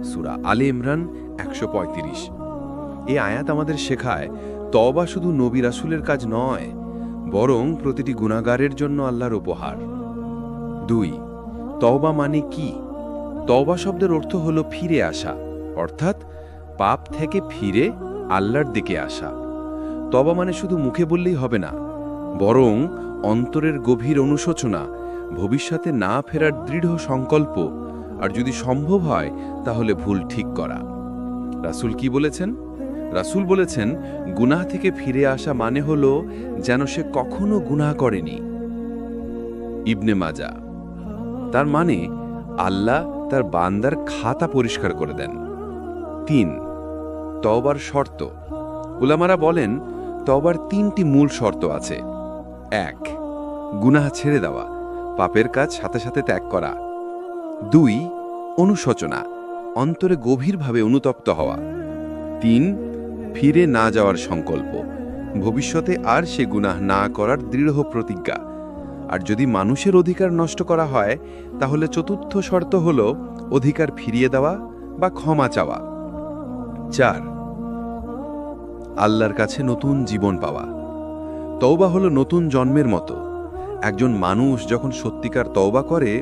সূরা আলে ইমরান 135। এই আয়াত আমাদের শেখায় তওবা শুধু নবী রাসূলের কাজ নয়, বরং প্রতিটি গুনাহগারের জন্য আল্লাহর উপহার। 2 তওবা মানে কি? তওবা শব্দের অর্থ হলো ফিরে আসা, অর্থাৎ পাপ থেকে ফিরে আল্লাহর দিকে আসা। তওবা মানে শুধু মুখে বললেই হবে না, বরং অন্তরের গভীর অনুশোচনা, ভবিষ্যতে না ফেরার দৃঢ় সংকল্প, আর যদি সম্ভব হয় তাহলে ভুল ঠিক করা। রাসূল কি বলেছেন? রাসূল বলেছেন, গুনাহ থেকে ফিরে আসা মানে হলো যেন সে কখনো গুনাহ করেনি। ইবনে মাজা। তার মানে আল্লাহ তার বান্দার খাতা পরিষ্কার করে দেন। 3 তওবার শর্ত। উলামারা বলেন তওবার 3টি মূল শর্ত আছে। 1 গুনাহ ছেড়ে দেওয়া, পাপের কাজ সাথে সাথে ত্যাগ করা। 2 অনুশোচনা, অন্তরে গভীরভাবে অনুতপ্ত হওয়া। 3 ফিরে না যাওয়ার সংকল্প, ভবিষ্যতে আর সে গুনাহ না করার দৃঢ় প্রতিজ্ঞা। আর যদি মানুষের অধিকার নষ্ট করা হয় তাহলে 4র্থ শর্ত হল অধিকার ফিরিয়ে দেওয়া বা ক্ষমা চাওয়া। 4 আল্লাহর কাছে নতুন জীবন পাওয়া। তওবা হলো নতুন জন্মের মতো। একজন মানুষ যখন সত্যিকার তওবা করে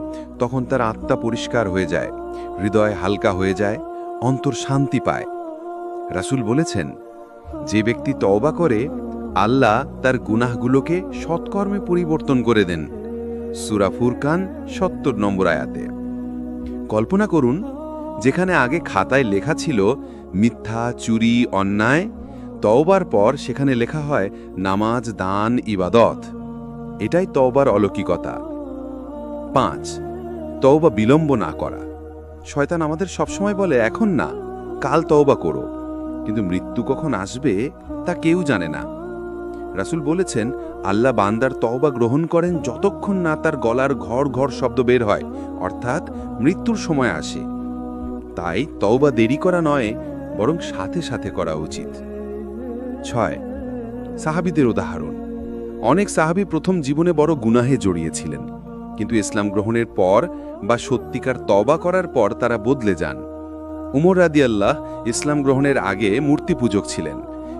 তখন তার আত্মা পরিষ্কার হয়ে যায়, হৃদয় হালকা হয়ে যায়, অন্তর শান্তি পায়। রাসূল বলেছেন, যে ব্যক্তি তওবা করে আল্লাহ তার গুনাহগুলোকে সৎকর্মে পরিবর্তন করে দেন। সূরা ফুরকান 70 নম্বর আয়াতে। কল্পনা করুন, যেখানে আগে খাতায় লেখা ছিল মিথ্যা, চুরি, অন্যায়, তওবার পর সেখানে লেখা হয় নামাজ, দান, ইবাদত। এটাই তওবার অলৌকিকতা। 5 তওবা বিলম্ব না করা। শয়তান আমাদের সবসময় বলে এখন না, কাল তওবা করো, কিন্তু মৃত্যু কখন আসবে তা কেউ জানে না। রাসূল বলেছেন, আল্লাহ বান্দার তওবা গ্রহণ করেন যতক্ষণ না তার গলার ঘর ঘর শব্দ বের হয়, অর্থাৎ মৃত্যুর সময় আসে। তাই তওবা দেরি করা নয়, বরং সাথে সাথে করা উচিত। 6 সাহাবীদের উদাহরণ। অনেক সাহাবী প্রথম জীবনে বড় গুনাহে জড়িয়েছিলেন, কিন্তু ইসলাম গ্রহণের পর বা সত্যিকার তওবা করার পর তারা বদলে যান। উমর রাদিয়াল্লাহ ইসলাম গ্রহণের আগে মূর্তি পূজক ছিলেন,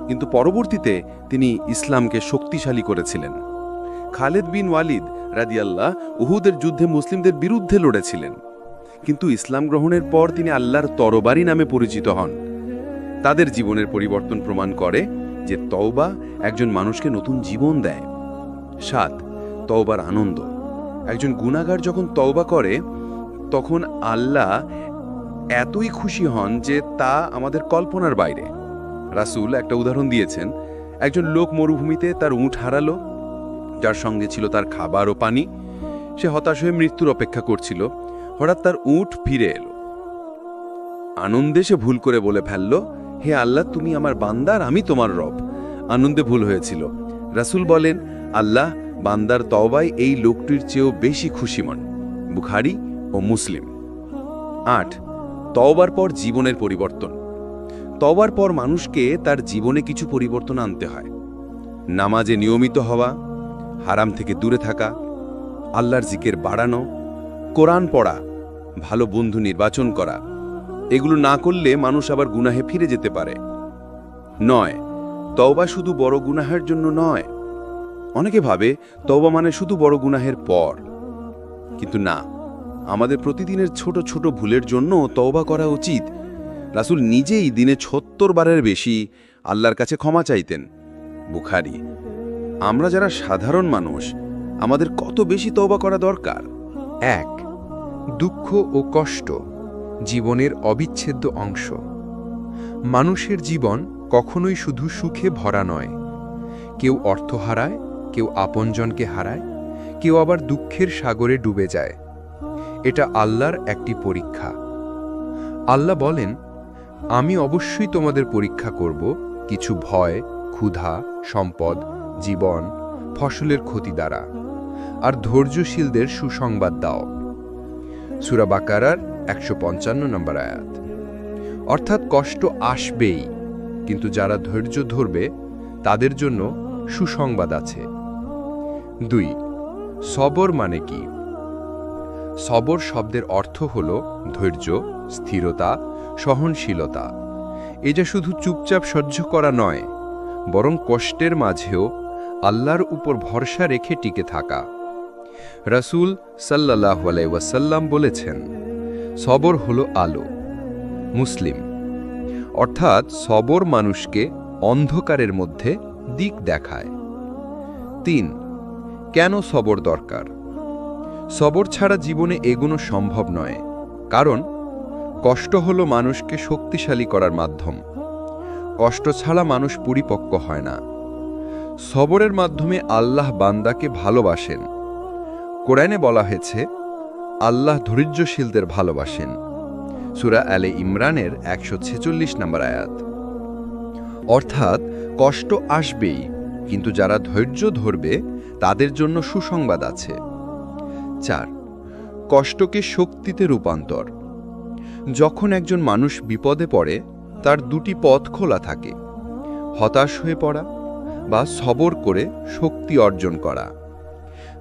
কিন্তু পরবর্তীতে তিনি ইসলামকে শক্তিশালী করেছিলেন। খালেদ বিন ওয়ালিদ রাদিয়াল্লাহ উহুদের যুদ্ধে মুসলিমদের বিরুদ্ধে লড়েছিলেন, কিন্তু ইসলাম গ্রহণের পর তিনি আল্লাহর তরবারি নামে পরিচিত হন। তাদের জীবনের পরিবর্তন প্রমাণ করে যে তওবা একজন মানুষকে নতুন জীবন দেয়। 7 তওবার আনন্দ। একজন গুনাহগার যখন তওবা করে তখন আল্লাহ এতই খুশি হন যে তা আমাদের কল্পনার বাইরে। রাসূল একটা উদাহরণ দিয়েছেন, একজন লোক মরুভূমিতে তার উট হারালো, যার সঙ্গে ছিল তার খাবার ও পানি। সে হতাশ হয়ে মৃত্যুর অপেক্ষা করছিল। হঠাৎ তার উট ফিরে এলো। আনন্দে সে ভুল করে বলে ফেলল, হে আল্লাহ, তুমি আমার বান্দার, আমি তোমার রব। আনন্দে ভুল হয়েছিল। রাসূল বলেন, আল্লাহ বান্দার তওবায় এই লোকটির চেয়েও বেশি খুশি হন। বুখারী ও মুসলিম। 8 তওবার পর জীবনের পরিবর্তন। তওবার পর মানুষকে তার জীবনে কিছু পরিবর্তন আনতে হয়। নামাজে নিয়মিত হওয়া, হারাম থেকে দূরে থাকা, আল্লাহর জিকির বাড়ানো, কোরআন পড়া, ভালো বন্ধু নির্বাচন করা। এগুলো না করলে মানুষ আবার গুনাহে ফিরে যেতে পারে। 9 তওবা শুধু বড় গুনাহের জন্য নয়। অনেকে ভাবে তওবা মানে শুধু বড় গুনাহের পর, কিন্তু না, আমাদের প্রতিদিনের ছোট ছোট ভুলের জন্য তওবা করা উচিত। রাসূল নিজেই দিনে ৭০ বারের বেশি আল্লাহর কাছে ক্ষমা চাইতেন। বুখারী। আমরা যারা সাধারণ মানুষ, আমাদের কত বেশি তওবা করা দরকার? ১ দুঃখ ও কষ্ট জীবনের অবিচ্ছেদ্য অংশ। মানুষের জীবন কখনোই শুধু সুখে ভরা নয়। কেউ অর্থ হারায়, কেউ আপনজনকে হারায়, কেউ আবার দুঃখের সাগরে ডুবে যায়। এটা আল্লাহর একটি পরীক্ষা। আল্লাহ বলেন, আমি অবশ্যই তোমাদের পরীক্ষা করব কিছু ভয়, ক্ষুধা, সম্পদ, জীবন, ফসলের ক্ষতি দ্বারা, আর ধৈর্যশীলদের সুসংবাদ দাও। সূরা বাকারার ১৫৫ নম্বর আয়াত। অর্থাৎ কষ্ট আসবেই, কিন্তু যারা ধৈর্য ধরবে তাদের জন্য সুসংবাদ আছে। ২ সবর মানে কি? সবর শব্দের অর্থ হল ধৈর্য, স্থিরতা, সহনশীলতা। এটা শুধু চুপচাপ সহ্য করা নয়, বরং কষ্টের মাঝেও আল্লাহর উপর ভরসা রেখে টিকে থাকা। রাসূল সাল্লাল্লাহু আলাইহি ওয়াসাল্লাম বলেছেন, সবর হলো আলো। মুসলিম। অর্থাৎ সবর মানুষকে অন্ধকারের মধ্যে দিক দেখায়। ৩ কেন সবর দরকার? সবর ছাড়া জীবনে এগোনো সম্ভব নয়, কারণ কষ্ট হলো মানুষকে শক্তিশালী করার মাধ্যম। কষ্ট ছাড়া মানুষ পরিপক্ক হয় না। সবরের মাধ্যমে আল্লাহ বান্দাকে ভালোবাসেন। কোরআনে বলা হয়েছে, আল্লাহ ধৈর্যশীলদের ভালোবাসেন। সূরা আলে ইমরানের ১৪৬ নম্বর আয়াত। অর্থাৎ কষ্ট আসবেই, কিন্তু যারা ধৈর্য ধরবে তাদের জন্য সুসংবাদ আছে। ৪ কষ্টকে শক্তিতে রূপান্তর। যখন একজন মানুষ বিপদে পড়ে, তার দুটি পথ খোলা থাকে: হতাশ হয়ে পড়া বা সবর করে শক্তি অর্জন করা।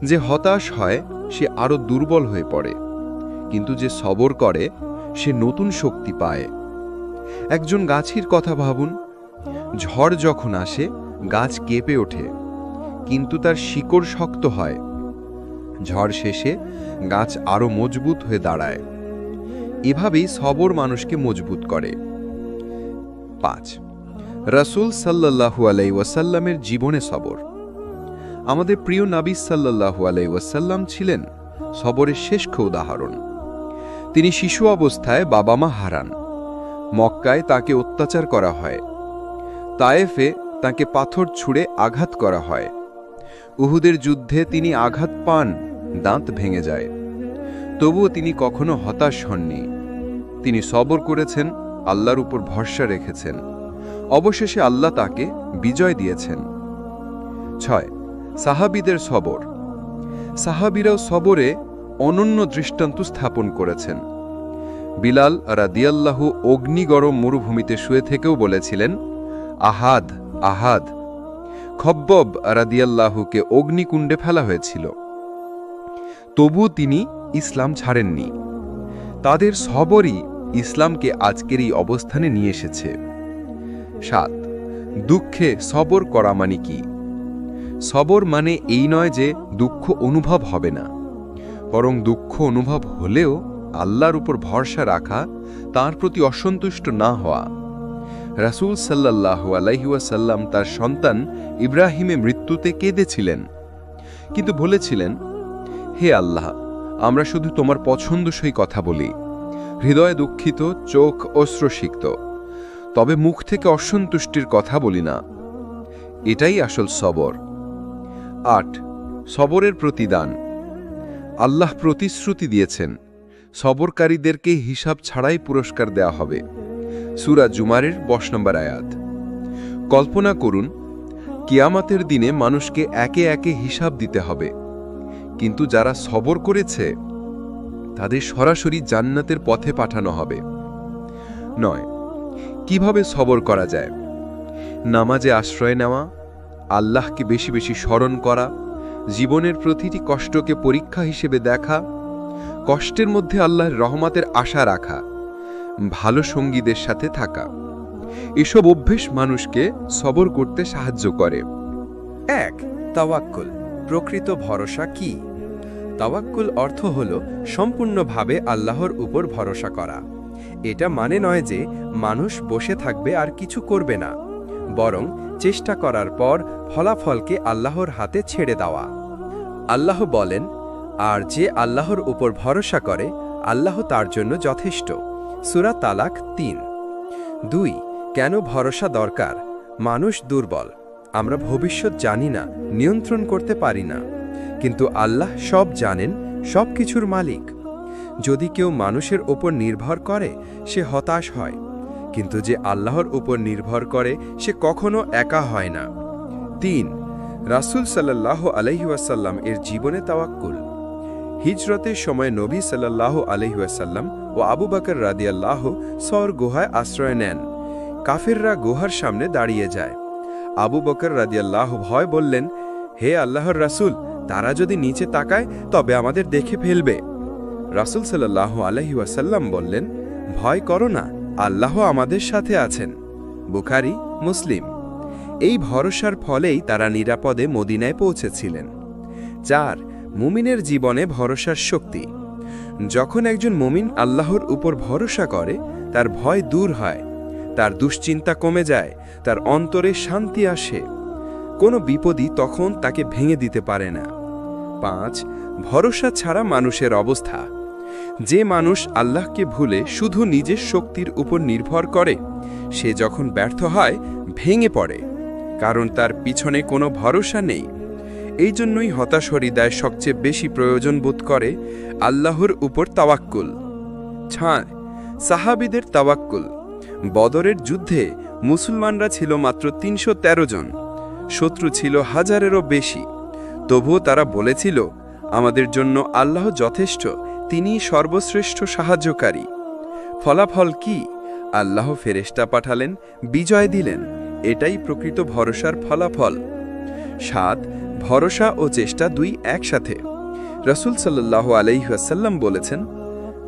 যে হতাশ হয় সে আরও দুর্বল হয়ে পড়ে, কিন্তু যে সবর করে সে নতুন শক্তি পায়। একজন গাছের কথা ভাবুন। ঝড় যখন আসে গাছ কেঁপে ওঠে, কিন্তু তার শিকড় শক্ত হয়। ঝড় শেষে গাছ আরও মজবুত হয়ে দাঁড়ায়। এভাবেই সবর মানুষকে মজবুত করে। ৫ রাসূল সাল্লাল্লাহু আলাইহি ওয়াসাল্লামের জীবনে সবর। আমাদের প্রিয় নবী সাল্লাল্লাহু আলাইহি ওয়াসাল্লাম ছিলেন সবরের শ্রেষ্ঠ উদাহরণ। তিনি শিশু অবস্থায় বাবা মা হারান। মক্কায় তাকে অত্যাচার করা হয়। তায়েফে তাকে পাথর ছুঁড়ে আঘাত করা হয়। উহুদের যুদ্ধে তিনি আঘাত পান, দাঁত ভেঙে যায়। তবুও তিনি কখনো হতাশ হননি। তিনি সবর করেছেন, আল্লাহর উপর ভরসা রেখেছেন। অবশেষে আল্লাহ তাকে বিজয় দিয়েছেন। ৬ সাহাবীদের সবর। সাহাবীরাও সবরে অনন্য দৃষ্টান্ত স্থাপন করেছেন। বিলাল রাদিয়াল্লাহু অগ্নিগরম মরুভূমিতে শুয়ে থেকেও বলেছিলেন, আহাদ আহাদ। খব্বব রাদিয়াল্লাহুকে অগ্নিকুণ্ডে ফেলা হয়েছিল, তবুও তিনি ইসলাম ছাড়েননি। তাদের সবরই ইসলামকে আজকের এই অবস্থানে নিয়ে এসেছে। ৭ দুঃখে সবর করা মানে কি? সবর মানে এই নয় যে দুঃখ অনুভব হবে না, বরং দুঃখ অনুভব হলেও আল্লাহর উপর ভরসা রাখা, তার প্রতি অসন্তুষ্ট না হওয়া। রাসূল সাল্লাল্লাহু আলাইহি ওয়াসাল্লাম তার সন্তান ইব্রাহিমের মৃত্যুতে কেঁদেছিলেন, কিন্তু বলেছিলেন, হে আল্লাহ, আমরা শুধু তোমার পছন্দসই কথা বলি, হৃদয়ে দুঃখিত, চোখ অশ্রুসিক্ত, তবে মুখ থেকে অসন্তুষ্টির কথা বলি না। এটাই আসল সবর। ৮ সবরের প্রতিদান। আল্লাহ প্রতিশ্রুতি দিয়েছেন, সবরকারীদেরকে হিসাব ছাড়াই পুরস্কার দেয়া হবে। সূরা জুমারের ২০ নম্বর আয়াত। কল্পনা করুন, কিয়ামতের দিনে মানুষকে একে একে হিসাব দিতে হবে, কিন্তু যারা সবর করেছে তাদের সরাসরি জান্নাতের পথে পাঠানো হবে। ৯ কিভাবে সবর করা যায়? নামাজে আশ্রয় নেওয়া, আল্লাহকে বেশি বেশি স্মরণ করা, জীবনের প্রতিটি কষ্টকে পরীক্ষা হিসেবে দেখা, কষ্টের মধ্যে আল্লাহর রহমতের আশা রাখা, ভালো সঙ্গীদের সাথে থাকা। এসব অভ্যেস মানুষকে সবর করতে সাহায্য করে। ১ তাওয়াক্কুল। প্রকৃত ভরসা কি? তাওয়াক্কুল অর্থ হল সম্পূর্ণভাবে আল্লাহর উপর ভরসা করা। এটা মানে নয় যে মানুষ বসে থাকবে আর কিছু করবে না, বরং চেষ্টা করার পর ফলাফলকে আল্লাহর হাতে ছেড়ে দেওয়া। আল্লাহ বলেন, আর যে আল্লাহর উপর ভরসা করে আল্লাহ তার জন্য যথেষ্ট। সূরা তালাক ৩। ২. কেন ভরসা দরকার? মানুষ দুর্বল, আমরা ভবিষ্যৎ জানি না, নিয়ন্ত্রণ করতে পারি না, কিন্তু আল্লাহ সব জানেন, সব কিছুর মালিক। যদি কেউ মানুষের ওপর নির্ভর করে সে হতাশ হয়, কিন্তু যে আল্লাহর উপর নির্ভর করে সে কখনো একা হয় না। ৩. রাসূল সাল্লাল্লাহু আলাইহি ওয়াসাল্লাম এর জীবনে তাওয়াক্কুল। হিজরতের সময় নবী সাল্লাল্লাহু আলাইহি ওয়াসাল্লাম ও আবু বকর রাদিয়াল্লাহু সওর গুহায় আশ্রয় নেন। কাফেররা গুহার সামনে দাঁড়িয়ে যায়। আবু বকর রাদিয়াল্লাহু ভয় বললেন, হে আল্লাহর রাসূল, তারা যদি নিচে তাকায় তবে আমাদের দেখে ফেলবে। রাসূল সাল্লাল্লাহু আলাইহি ওয়াসাল্লাম বললেন, ভয় করো না, আল্লাহ আমাদের সাথে আছেন। বুখারী, মুসলিম। এই ভরসার ফলেই তারা নিরাপদে মদিনায় পৌঁছেছিলেন। ৪. মুমিনের জীবনে ভরসার শক্তি। যখন একজন মুমিন আল্লাহর উপর ভরসা করে তার ভয় দূর হয়, তার দুশ্চিন্তা কমে যায়, তার অন্তরে শান্তি আসে। কোনো বিপদই তখন তাকে ভেঙে দিতে পারে না। ৫. ভরসা ছাড়া মানুষের অবস্থা। যে মানুষ আল্লাহকে ভুলে শুধু নিজের শক্তির উপর নির্ভর করে সে যখন ব্যর্থ হয় ভেঙে পড়ে, কারণ তার পিছনে কোনো ভরসা নেই। এই জন্যই হতাশ হৃদয় সবচেয়ে বেশি প্রয়োজন বোধ করে আল্লাহর উপর তাওয়াক্কুল। ৬. সাহাবীদের তাওয়াক্কুল। বদরের যুদ্ধে মুসলমানরা ছিল মাত্র ৩১৩ জন, শত্রু ছিল হাজারেরও বেশি। তবুও তারা বলেছিল, আমাদের জন্য আল্লাহ যথেষ্ট, তিনিই সর্বশ্রেষ্ঠ সাহায্যকারী। ফলাফল কি? আল্লাহ ফেরেশতা পাঠালেন, বিজয় দিলেন। এটাই প্রকৃত ভরসার ফলাফল। ৭. ভরসা ও চেষ্টা দুই একসাথে। রাসূল সাল্লাল্লাহু আলাইহি ওয়াসাল্লাম বলেছেন,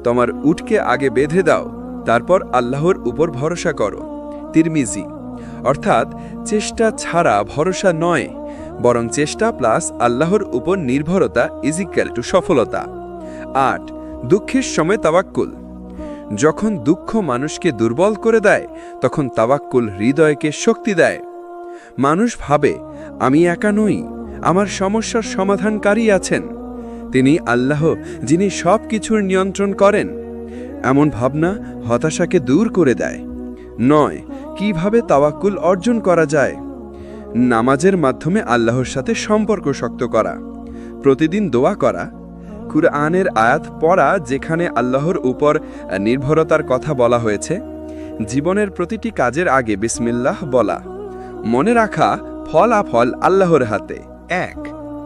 তোমার উটকে আগে বেঁধে দাও, তারপর আল্লাহর উপর ভরসা করো। তিরমিজি। অর্থাৎ চেষ্টা ছাড়া ভরসা নয়, বরং চেষ্টা প্লাস আল্লাহর উপর নির্ভরতা ইজিক্যাল টু সফলতা। ৮. দুঃখের সময় তাওয়াক্কুল। যখন দুঃখ মানুষকে দুর্বল করে দেয় তখন তাওয়াক্কুল হৃদয়কে শক্তি দেয়। মানুষ ভাবে, আমি একা নই, আমার সমস্যার সমাধানকারী আছেন, তিনি আল্লাহ যিনি সব কিছুর নিয়ন্ত্রণ করেন। এমন ভাবনা হতাশাকে দূর করে দেয়। ৯. কিভাবে তাওয়াক্কুল অর্জন করা যায়? নামাজের মাধ্যমে আল্লাহর সাথে সম্পর্ক শক্ত করা, প্রতিদিন দোয়া করা, কুরআনের আয়াত পড়া যেখানে আল্লাহর উপর নির্ভরতার কথা বলা হয়েছে, জীবনের প্রতিটি কাজের আগে বিসমিল্লাহ বলা, মনে রাখা ফলাফল আল্লাহর হাতে। ১.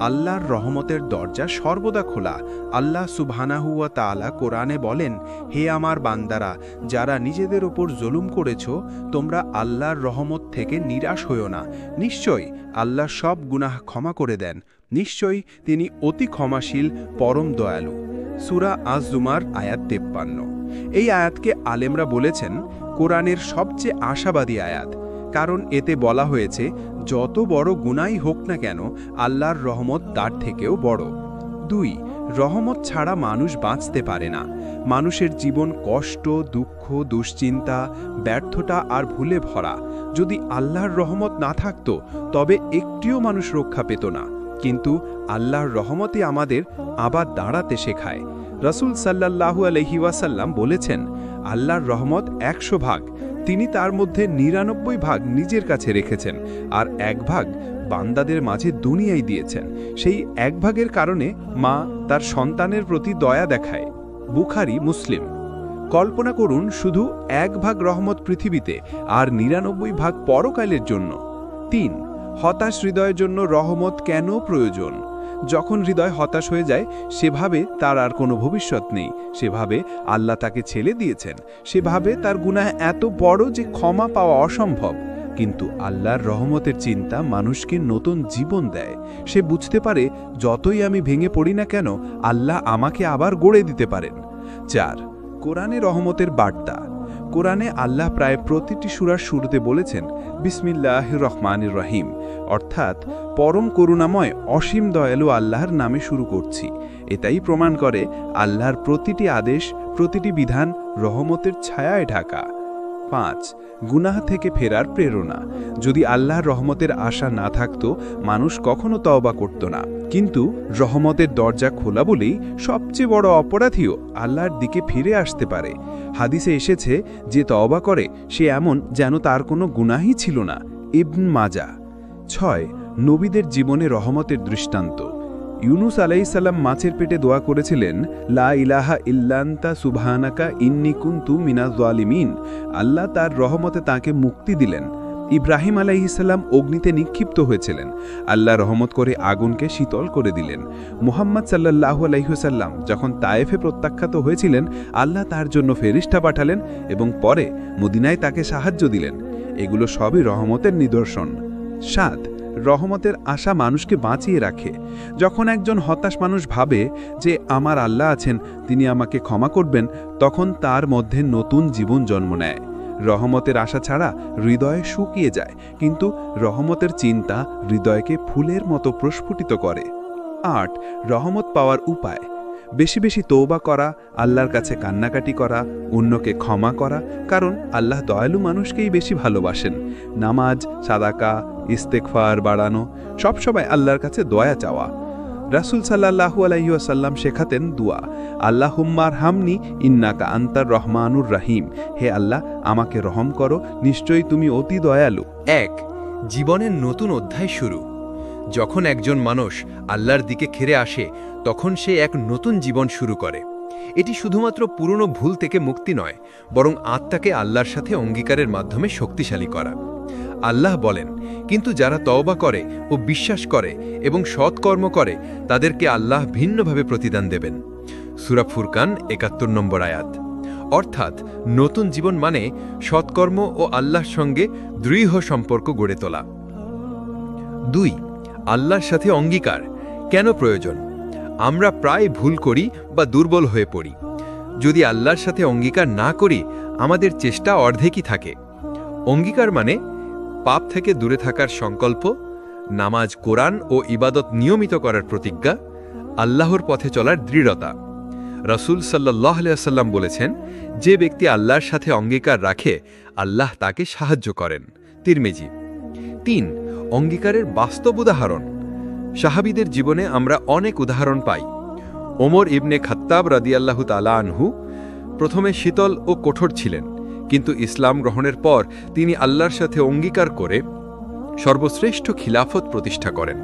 আল্লাহর রহমতের দরজা সর্বদা খোলা। আল্লাহ সুবহানাহু ওয়া তাআলা কোরআনে বলেন, হে আমার বান্দারা, যারা নিজেদের ওপর জুলুম করেছ, তোমরা আল্লাহর রহমত থেকে নিরাশ হইও না। নিশ্চয়ই আল্লাহ সব গুনাহ ক্ষমা করে দেন। নিশ্চয়ই তিনি অতি ক্ষমাশীল, পরম দয়ালু। সূরা আজ-জুমার আয়াত ৫৩। এই আয়াতকে আলেমরা বলেছেন কোরআনের সবচেয়ে আশাবাদী আয়াত, কারণ এতে বলা হয়েছে যত বড় গুনাহই হোক না কেন আল্লাহর রহমত তার থেকেও বড়। ২. রহমত ছাড়া মানুষ বাঁচতে পারে না। মানুষের জীবন কষ্ট, দুঃখ, দুশ্চিন্তা, ব্যর্থতা আর ভুলে ভরা। যদি আল্লাহর রহমত না থাকত তবে একটিও মানুষ রক্ষা পেত না। কিন্তু আল্লাহর রহমতই আমাদের আবার দাঁড়াতে শেখায়। রাসূল সাল্লাল্লাহু আলাইহি ওয়াসাল্লাম বলেছেন, আল্লাহর রহমত ১০০ ভাগ, তিনি তার মধ্যে ৯৯ ভাগ নিজের কাছে রেখেছেন আর ১ ভাগ বান্দাদের মাঝে দুনিয়ায় দিয়েছেন। সেই ১ ভাগের কারণে মা তার সন্তানের প্রতি দয়া দেখায়। বুখারী, মুসলিম। কল্পনা করুন শুধু ১ ভাগ রহমত পৃথিবীতে আর ৯৯ ভাগ পরকালের জন্য। ৩. হতাশ হৃদয়ের জন্য রহমত কেন প্রয়োজন? যখন হৃদয় হতাশ হয়ে যায় সেভাবে তার আর কোনো ভবিষ্যৎ নেই, সেভাবে আল্লাহ তাকে ছেড়ে দিয়েছেন, সেভাবে তার গুনাহ এত বড় যে ক্ষমা পাওয়া অসম্ভব। কিন্তু আল্লাহর রহমতের চিন্তা মানুষকে নতুন জীবন দেয়। সে বুঝতে পারে যতই আমি ভেঙে পড়ি না কেন আল্লাহ আমাকে আবার গড়ে দিতে পারেন। ৪. কোরআনে রহমতের বার্তা। কোরআনে আল্লাহ প্রায় প্রতিটি সূরার শুরুতে বলেছেন বিসমিল্লাহির রহমানির রহিম, অর্থাৎ পরম করুণাময় অসীম দয়ালু আল্লাহর নামে শুরু করছি। এটাই প্রমাণ করে আল্লাহর প্রতিটি আদেশ, প্রতিটি বিধান রহমতের ছায়ায় ঢাকা। 5. গুনাহ থেকে ফেরার প্রেরণা। যদি আল্লাহর রহমতের আশা না থাকতো, মানুষ কখনো তওবা করত না। কিন্তু রহমতের দরজা খোলা বলেই সবচেয়ে বড় অপরাধীও আল্লাহর দিকে ফিরে আসতে পারে। হাদিসে এসেছে, যে তওবা করে সে এমন যেন তার কোনো গুনাহই ছিল না। ইবন মাজাহ। 6. নবীদের জীবনে রহমতের দৃষ্টান্ত। ইউনুস আলাইহিসসালাম মাছের পেটে দোয়া করেছিলেন, লা ইলাহা ইল্লান্তা সুবহানাকা ইন্নী কুনতু মিনাজ জালিমিন। আল্লাহ তার রহমতে তাকে মুক্তি দিলেন। ইব্রাহিম আলাইহিসসালাম অগ্নিতে নিক্ষিপ্ত হয়েছিলেন, আল্লাহ রহমত করে আগুনকে শীতল করে দিলেন। মুহাম্মদ সাল্লাল্লাহু আলাইহি ওয়াসাল্লাম যখন তায়েফে প্রত্যাখ্যাত হয়েছিলেন, আল্লাহ তার জন্য ফেরেশতা পাঠালেন এবং পরে মদিনায় তাকে সাহায্য দিলেন। এগুলো সবই রহমতের নিদর্শন। 7. রহমতের আশা মানুষকে বাঁচিয়ে রাখে। যখন একজন হতাশ মানুষ ভাবে যে আমার আল্লাহ আছেন, তিনি আমাকে ক্ষমা করবেন, তখন তার মধ্যে নতুন জীবন জন্ম নেয়। রহমতের আশা ছাড়া হৃদয় শুকিয়ে যায়, কিন্তু রহমতের চিন্তা হৃদয়কে ফুলের মতো প্রস্ফুটিত করে। 8. রহমত পাওয়ার উপায়। বেশি বেশি তওবা করা, আল্লাহর কাছে কান্নাকাটি করা, অন্যকে ক্ষমা করা, কারণ আল্লাহ দয়ালু মানুষকেই বেশি ভালোবাসেন। নামাজ, সাদাকা, ইস্তেগফার বাড়ানো, সবসময় আল্লাহর কাছে দয়া চাওয়া। রাসূল সাল্লাল্লাহু আলাইহি ওয়াসাল্লাম শেখাতেন দুয়া, আল্লাহুম্মার হামনি ইন্নাকা আনতার রহমানুর রাহিম। হে আল্লাহ, আমাকে রহম করো, নিশ্চয়ই তুমি অতি দয়ালু। 1. জীবনের নতুন অধ্যায় শুরু। যখন একজন মানুষ আল্লাহর দিকে ফিরে আসে, তখন সে এক নতুন জীবন শুরু করে। এটি শুধুমাত্র পুরনো ভুল থেকে মুক্তি নয়, বরং আত্মাকে আল্লাহর সাথে অঙ্গীকারের মাধ্যমে শক্তিশালী করা। আল্লাহ বলেন, কিন্তু যারা তওবা করে ও বিশ্বাস করে এবং সৎকর্ম করে, তাদেরকে আল্লাহ ভিন্নভাবে প্রতিদান দেবেন। সূরা ফুরকান ৭১ নম্বর আয়াত। অর্থাৎ নতুন জীবন মানে সৎকর্ম ও আল্লাহর সঙ্গে দৃঢ় সম্পর্ক গড়ে তোলা। 2. আল্লাহর সাথে অঙ্গীকার কেন প্রয়োজন? আমরা প্রায় ভুল করি বা দুর্বল হয়ে পড়ি। যদি আল্লাহর সাথে অঙ্গীকার না করি, আমাদের চেষ্টা অর্ধেকই থাকে। অঙ্গীকার মানে পাপ থেকে দূরে থাকার সংকল্প, নামাজ, কোরআন ও ইবাদত নিয়মিত করার প্রতিজ্ঞা, আল্লাহর পথে চলার দৃঢ়তা। রাসূল সাল্লাল্লাহু আলাইহি ওয়াসাল্লাম বলেছেন, যে ব্যক্তি আল্লাহর সাথে অঙ্গীকার রাখে, আল্লাহ তাকে সাহায্য করেন। তিরমিজি। 3. অঙ্গীকারের বাস্তব উদাহরণ। সাহাবীদের জীবনে আমরা অনেক উদাহরণ পাই। ওমর ইবনে খাত্তাব রাদিয়াল্লাহু তাআলা আনহু প্রথমে শীতল ও কঠোর ছিলেন, কিন্তু ইসলাম গ্রহণের পর তিনি আল্লাহর সাথে অঙ্গীকার করে সর্বশ্রেষ্ঠ খিলাফত প্রতিষ্ঠা করেন।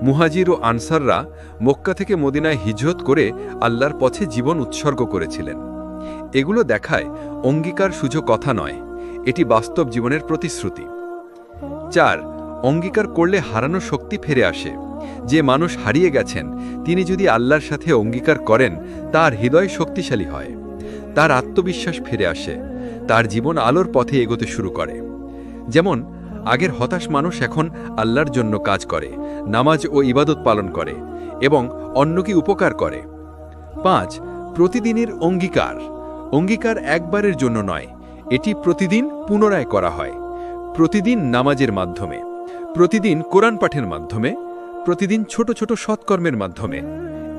মুহাজির ও আনসাররা মক্কা থেকে মদিনায় হিজরত করে আল্লাহর পথে জীবন উৎসর্গ করেছিলেন। এগুলো দেখায় অঙ্গীকার শুধু কথা নয়, এটি বাস্তব জীবনের প্রতিশ্রুতি। 4. অঙ্গীকার করলে হারানো শক্তি ফিরে আসে। যে মানুষ হারিয়ে গেছেন, তিনি যদি আল্লাহর সাথে অঙ্গীকার করেন, তার হৃদয় শক্তিশালী হয়, তার আত্মবিশ্বাস ফিরে আসে, তার জীবন আলোর পথে এগোতে শুরু করে। যেমন আগের হতাশ মানুষ এখন আল্লাহর জন্য কাজ করে, নামাজ ও ইবাদত পালন করে এবং অন্যকে উপকার করে। 5. প্রতিদিনের অঙ্গীকার। অঙ্গীকার একবারের জন্য নয়, এটি প্রতিদিন পুনরায় করা হয়। প্রতিদিন নামাজের মাধ্যমে, প্রতিদিন কোরআন পাঠের মাধ্যমে, প্রতিদিন ছোট ছোট সৎকর্মের মাধ্যমে।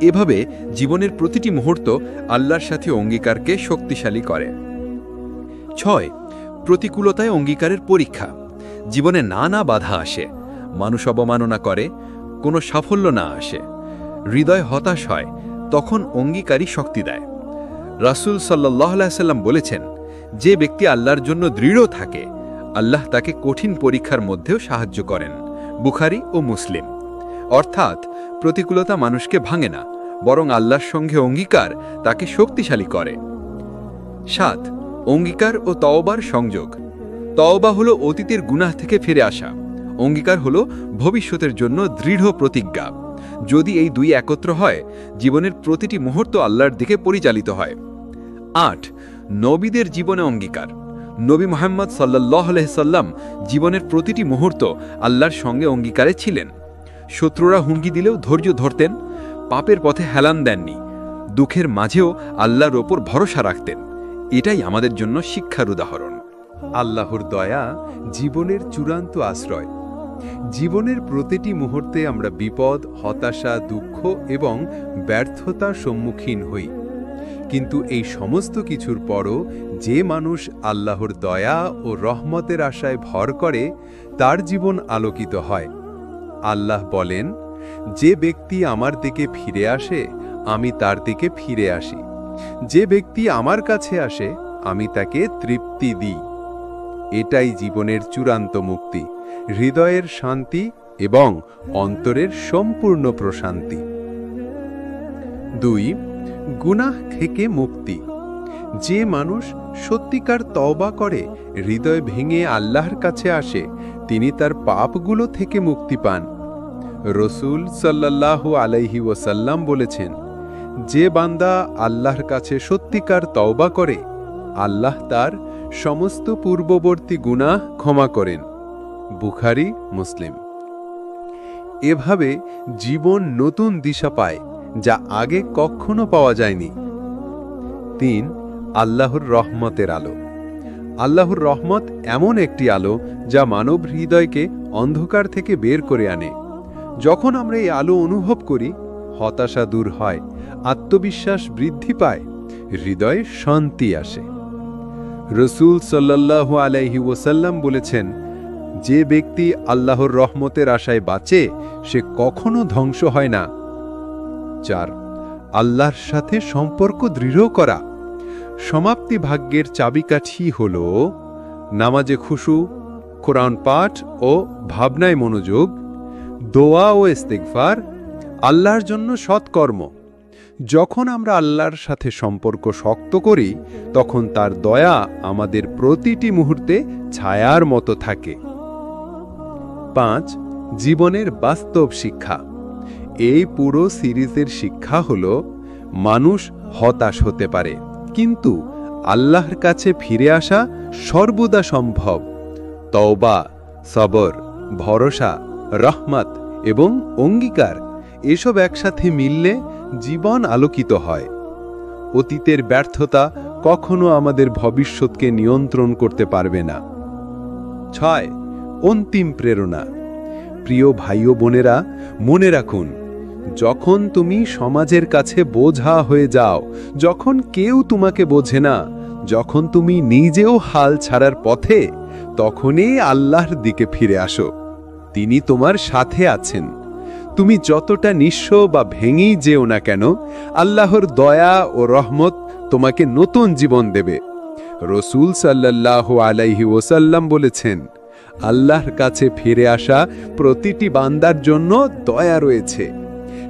এভাবে জীবনের প্রতিটি মুহূর্ত আল্লাহর সাথে অঙ্গীকারকে শক্তিশালী করে। 6. প্রতিকূলতায় অঙ্গীকারের পরীক্ষা। জীবনে নানা বাধা আসে, মানুষ অবমাননা করে, কোনো সাফল্য না আসে, হৃদয় হতাশ হয়, তখন অঙ্গীকারই শক্তি দেয়। রাসূল সাল্লাল্লাহু আলাইহি ওয়াসাল্লাম বলেছেন, যে ব্যক্তি আল্লাহর জন্য দৃঢ় থাকে, আল্লাহ তাকে কঠিন পরীক্ষার মধ্যেও সাহায্য করেন। বুখারী ও মুসলিম। অর্থাৎ প্রতিকূলতা মানুষকে ভাঙে না, বরং আল্লাহর সঙ্গে অঙ্গীকার তাকে শক্তিশালী করে। 7. অঙ্গীকার ও তওবার সংযোগ। তওবা হলো অতীতের গুনাহ থেকে ফিরে আসা, অঙ্গীকার হলো ভবিষ্যতের জন্য দৃঢ় প্রতিজ্ঞা। যদি এই দুই একত্র হয়, জীবনের প্রতিটি মুহূর্ত আল্লাহর দিকে পরিচালিত হয়। 8. নবীদের জীবনে অঙ্গীকার। নবী মুহাম্মদ সাল্লাল্লাহু আলাইহি সাল্লাম জীবনের প্রতিটি মুহূর্ত আল্লাহর সঙ্গে অঙ্গীকারে ছিলেন। শত্রুরা হুমকি দিলেও ধৈর্য ধরতেন, পাপের পথে হেলান দেননি, দুঃখের মাঝেও আল্লাহর ওপর ভরসা রাখতেন। এটাই আমাদের জন্য শিক্ষার উদাহরণ। আল্লাহর দয়া জীবনের চূড়ান্ত আশ্রয়। জীবনের প্রতিটি মুহূর্তে আমরা বিপদ, হতাশা, দুঃখ এবং ব্যর্থতার সম্মুখীন হই, কিন্তু এই সমস্ত কিছুর পরও যে মানুষ আল্লাহর দয়া ও রহমতের আশায় ভর করে তার জীবন আলোকিত হয়। আল্লাহ বলেন, যে ব্যক্তি আমার দিকে ফিরে আসে আমি তার দিকে ফিরে আসি, যে ব্যক্তি আমার কাছে আসে আমি তাকে তৃপ্তি দিই। এটাই জীবনের চূড়ান্ত মুক্তি, হৃদয়ের শান্তি এবং অন্তরের সম্পূর্ণ প্রশান্তি। 2. গুনাহ থেকে মুক্তি। যে মানুষ সত্যিকার তওবা করে হৃদয় ভেঙে আল্লাহর কাছে আসে তিনি তার পাপগুলো থেকে মুক্তি পান। রসূল সাল্লাল্লাহু আলাইহি ওয়াসাল্লাম বলেছেন, যে বান্দা আল্লাহর কাছে সত্যিকার তওবা করে আল্লাহ তার সমস্ত পূর্ববর্তী গুনাহ ক্ষমা করেন। বুখারী, মুসলিম। এভাবে জীবন নতুন দিশা পায় যা আগে কখনো পাওয়া যায়নি। 3. আল্লাহর রহমতের আলো। আল্লাহর রহমত এমন একটি আলো যা মানব হৃদয়কে অন্ধকার থেকে বের করে আনে। যখন আমরা এই আলো অনুভব করি, হতাশা দূর হয়, আত্মবিশ্বাস বৃদ্ধি পায়, হৃদয়ে শান্তি আসে। রসূল সাল্লাল্লাহু আলাইহি ওয়াসাল্লাম বলেছেন, যে ব্যক্তি আল্লাহর রহমতের আশায় বাঁচে সে কখনো ধ্বংস হয় না। 4. আল্লাহর সাথে সম্পর্ক দৃঢ় করা। সমাপ্তি ভাগ্যের চাবিকাঠি হল নামাজে খুশু, কোরআন পাঠ ও ভাবনায় মনোযোগ, দোয়া ও ইস্তিগফার, আল্লাহর জন্য সৎকর্ম। যখন আমরা আল্লাহর সাথে সম্পর্ক শক্ত করি তখন তার দয়া আমাদের প্রতিটি মুহূর্তে ছায়ার মতো থাকে। 5. জীবনের বাস্তব শিক্ষা। এই পুরো সিরিজের শিক্ষা হল, মানুষ হতাশ হতে পারে কিন্তু আল্লাহর কাছে ফিরে আসা সর্বদা সম্ভব। তওবা, সবর, ভরসা, রহমত এবং অঙ্গীকার এসব একসাথে মিললে জীবন আলোকিত হয়। অতীতের ব্যর্থতা কখনো আমাদের ভবিষ্যৎকে নিয়ন্ত্রণ করতে পারবে না। 6. অন্তিম প্রেরণা। প্রিয় ভাই ও বোনেরা, মনে রাখুন, যখন তুমি সমাজের কাছে বোঝা হয়ে যাও, যখন কেউ তোমাকে বোঝে না, যখন তুমি নিজেও হাল ছাড়ার পথে, তখনই আল্লাহর দিকে ফিরে আসো। তিনি তোমার সাথে আছেন। তুমি যতটা নিঃস্ব বা ভেঙেই যেও না কেন, আল্লাহর দয়া ও রহমত তোমাকে নতুন জীবন দেবে। রসূল সাল্লাল্লাহু আলাইহি ওয়াসাল্লাম বলেছেন, আল্লাহর কাছে ফিরে আসা প্রতিটি বান্দার জন্য দয়া রয়েছে।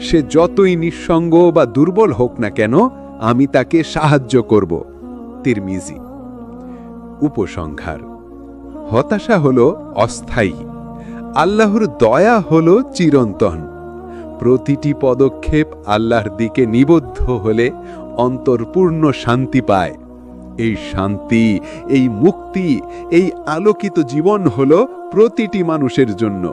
সে যতই নিঃসঙ্গ বা দুর্বল হোক না কেন, আমি তাকে সাহায্য করব। তিরমিজি। উপসংহার। হতাশা হল অস্থায়ী, আল্লাহর দয়া হল চিরন্তন। প্রতিটি পদক্ষেপ আল্লাহর দিকে নিবদ্ধ হলে অন্তরপূর্ণ শান্তি পায়। এই শান্তি, এই মুক্তি, এই আলোকিত জীবন হল প্রতিটি মানুষের জন্য।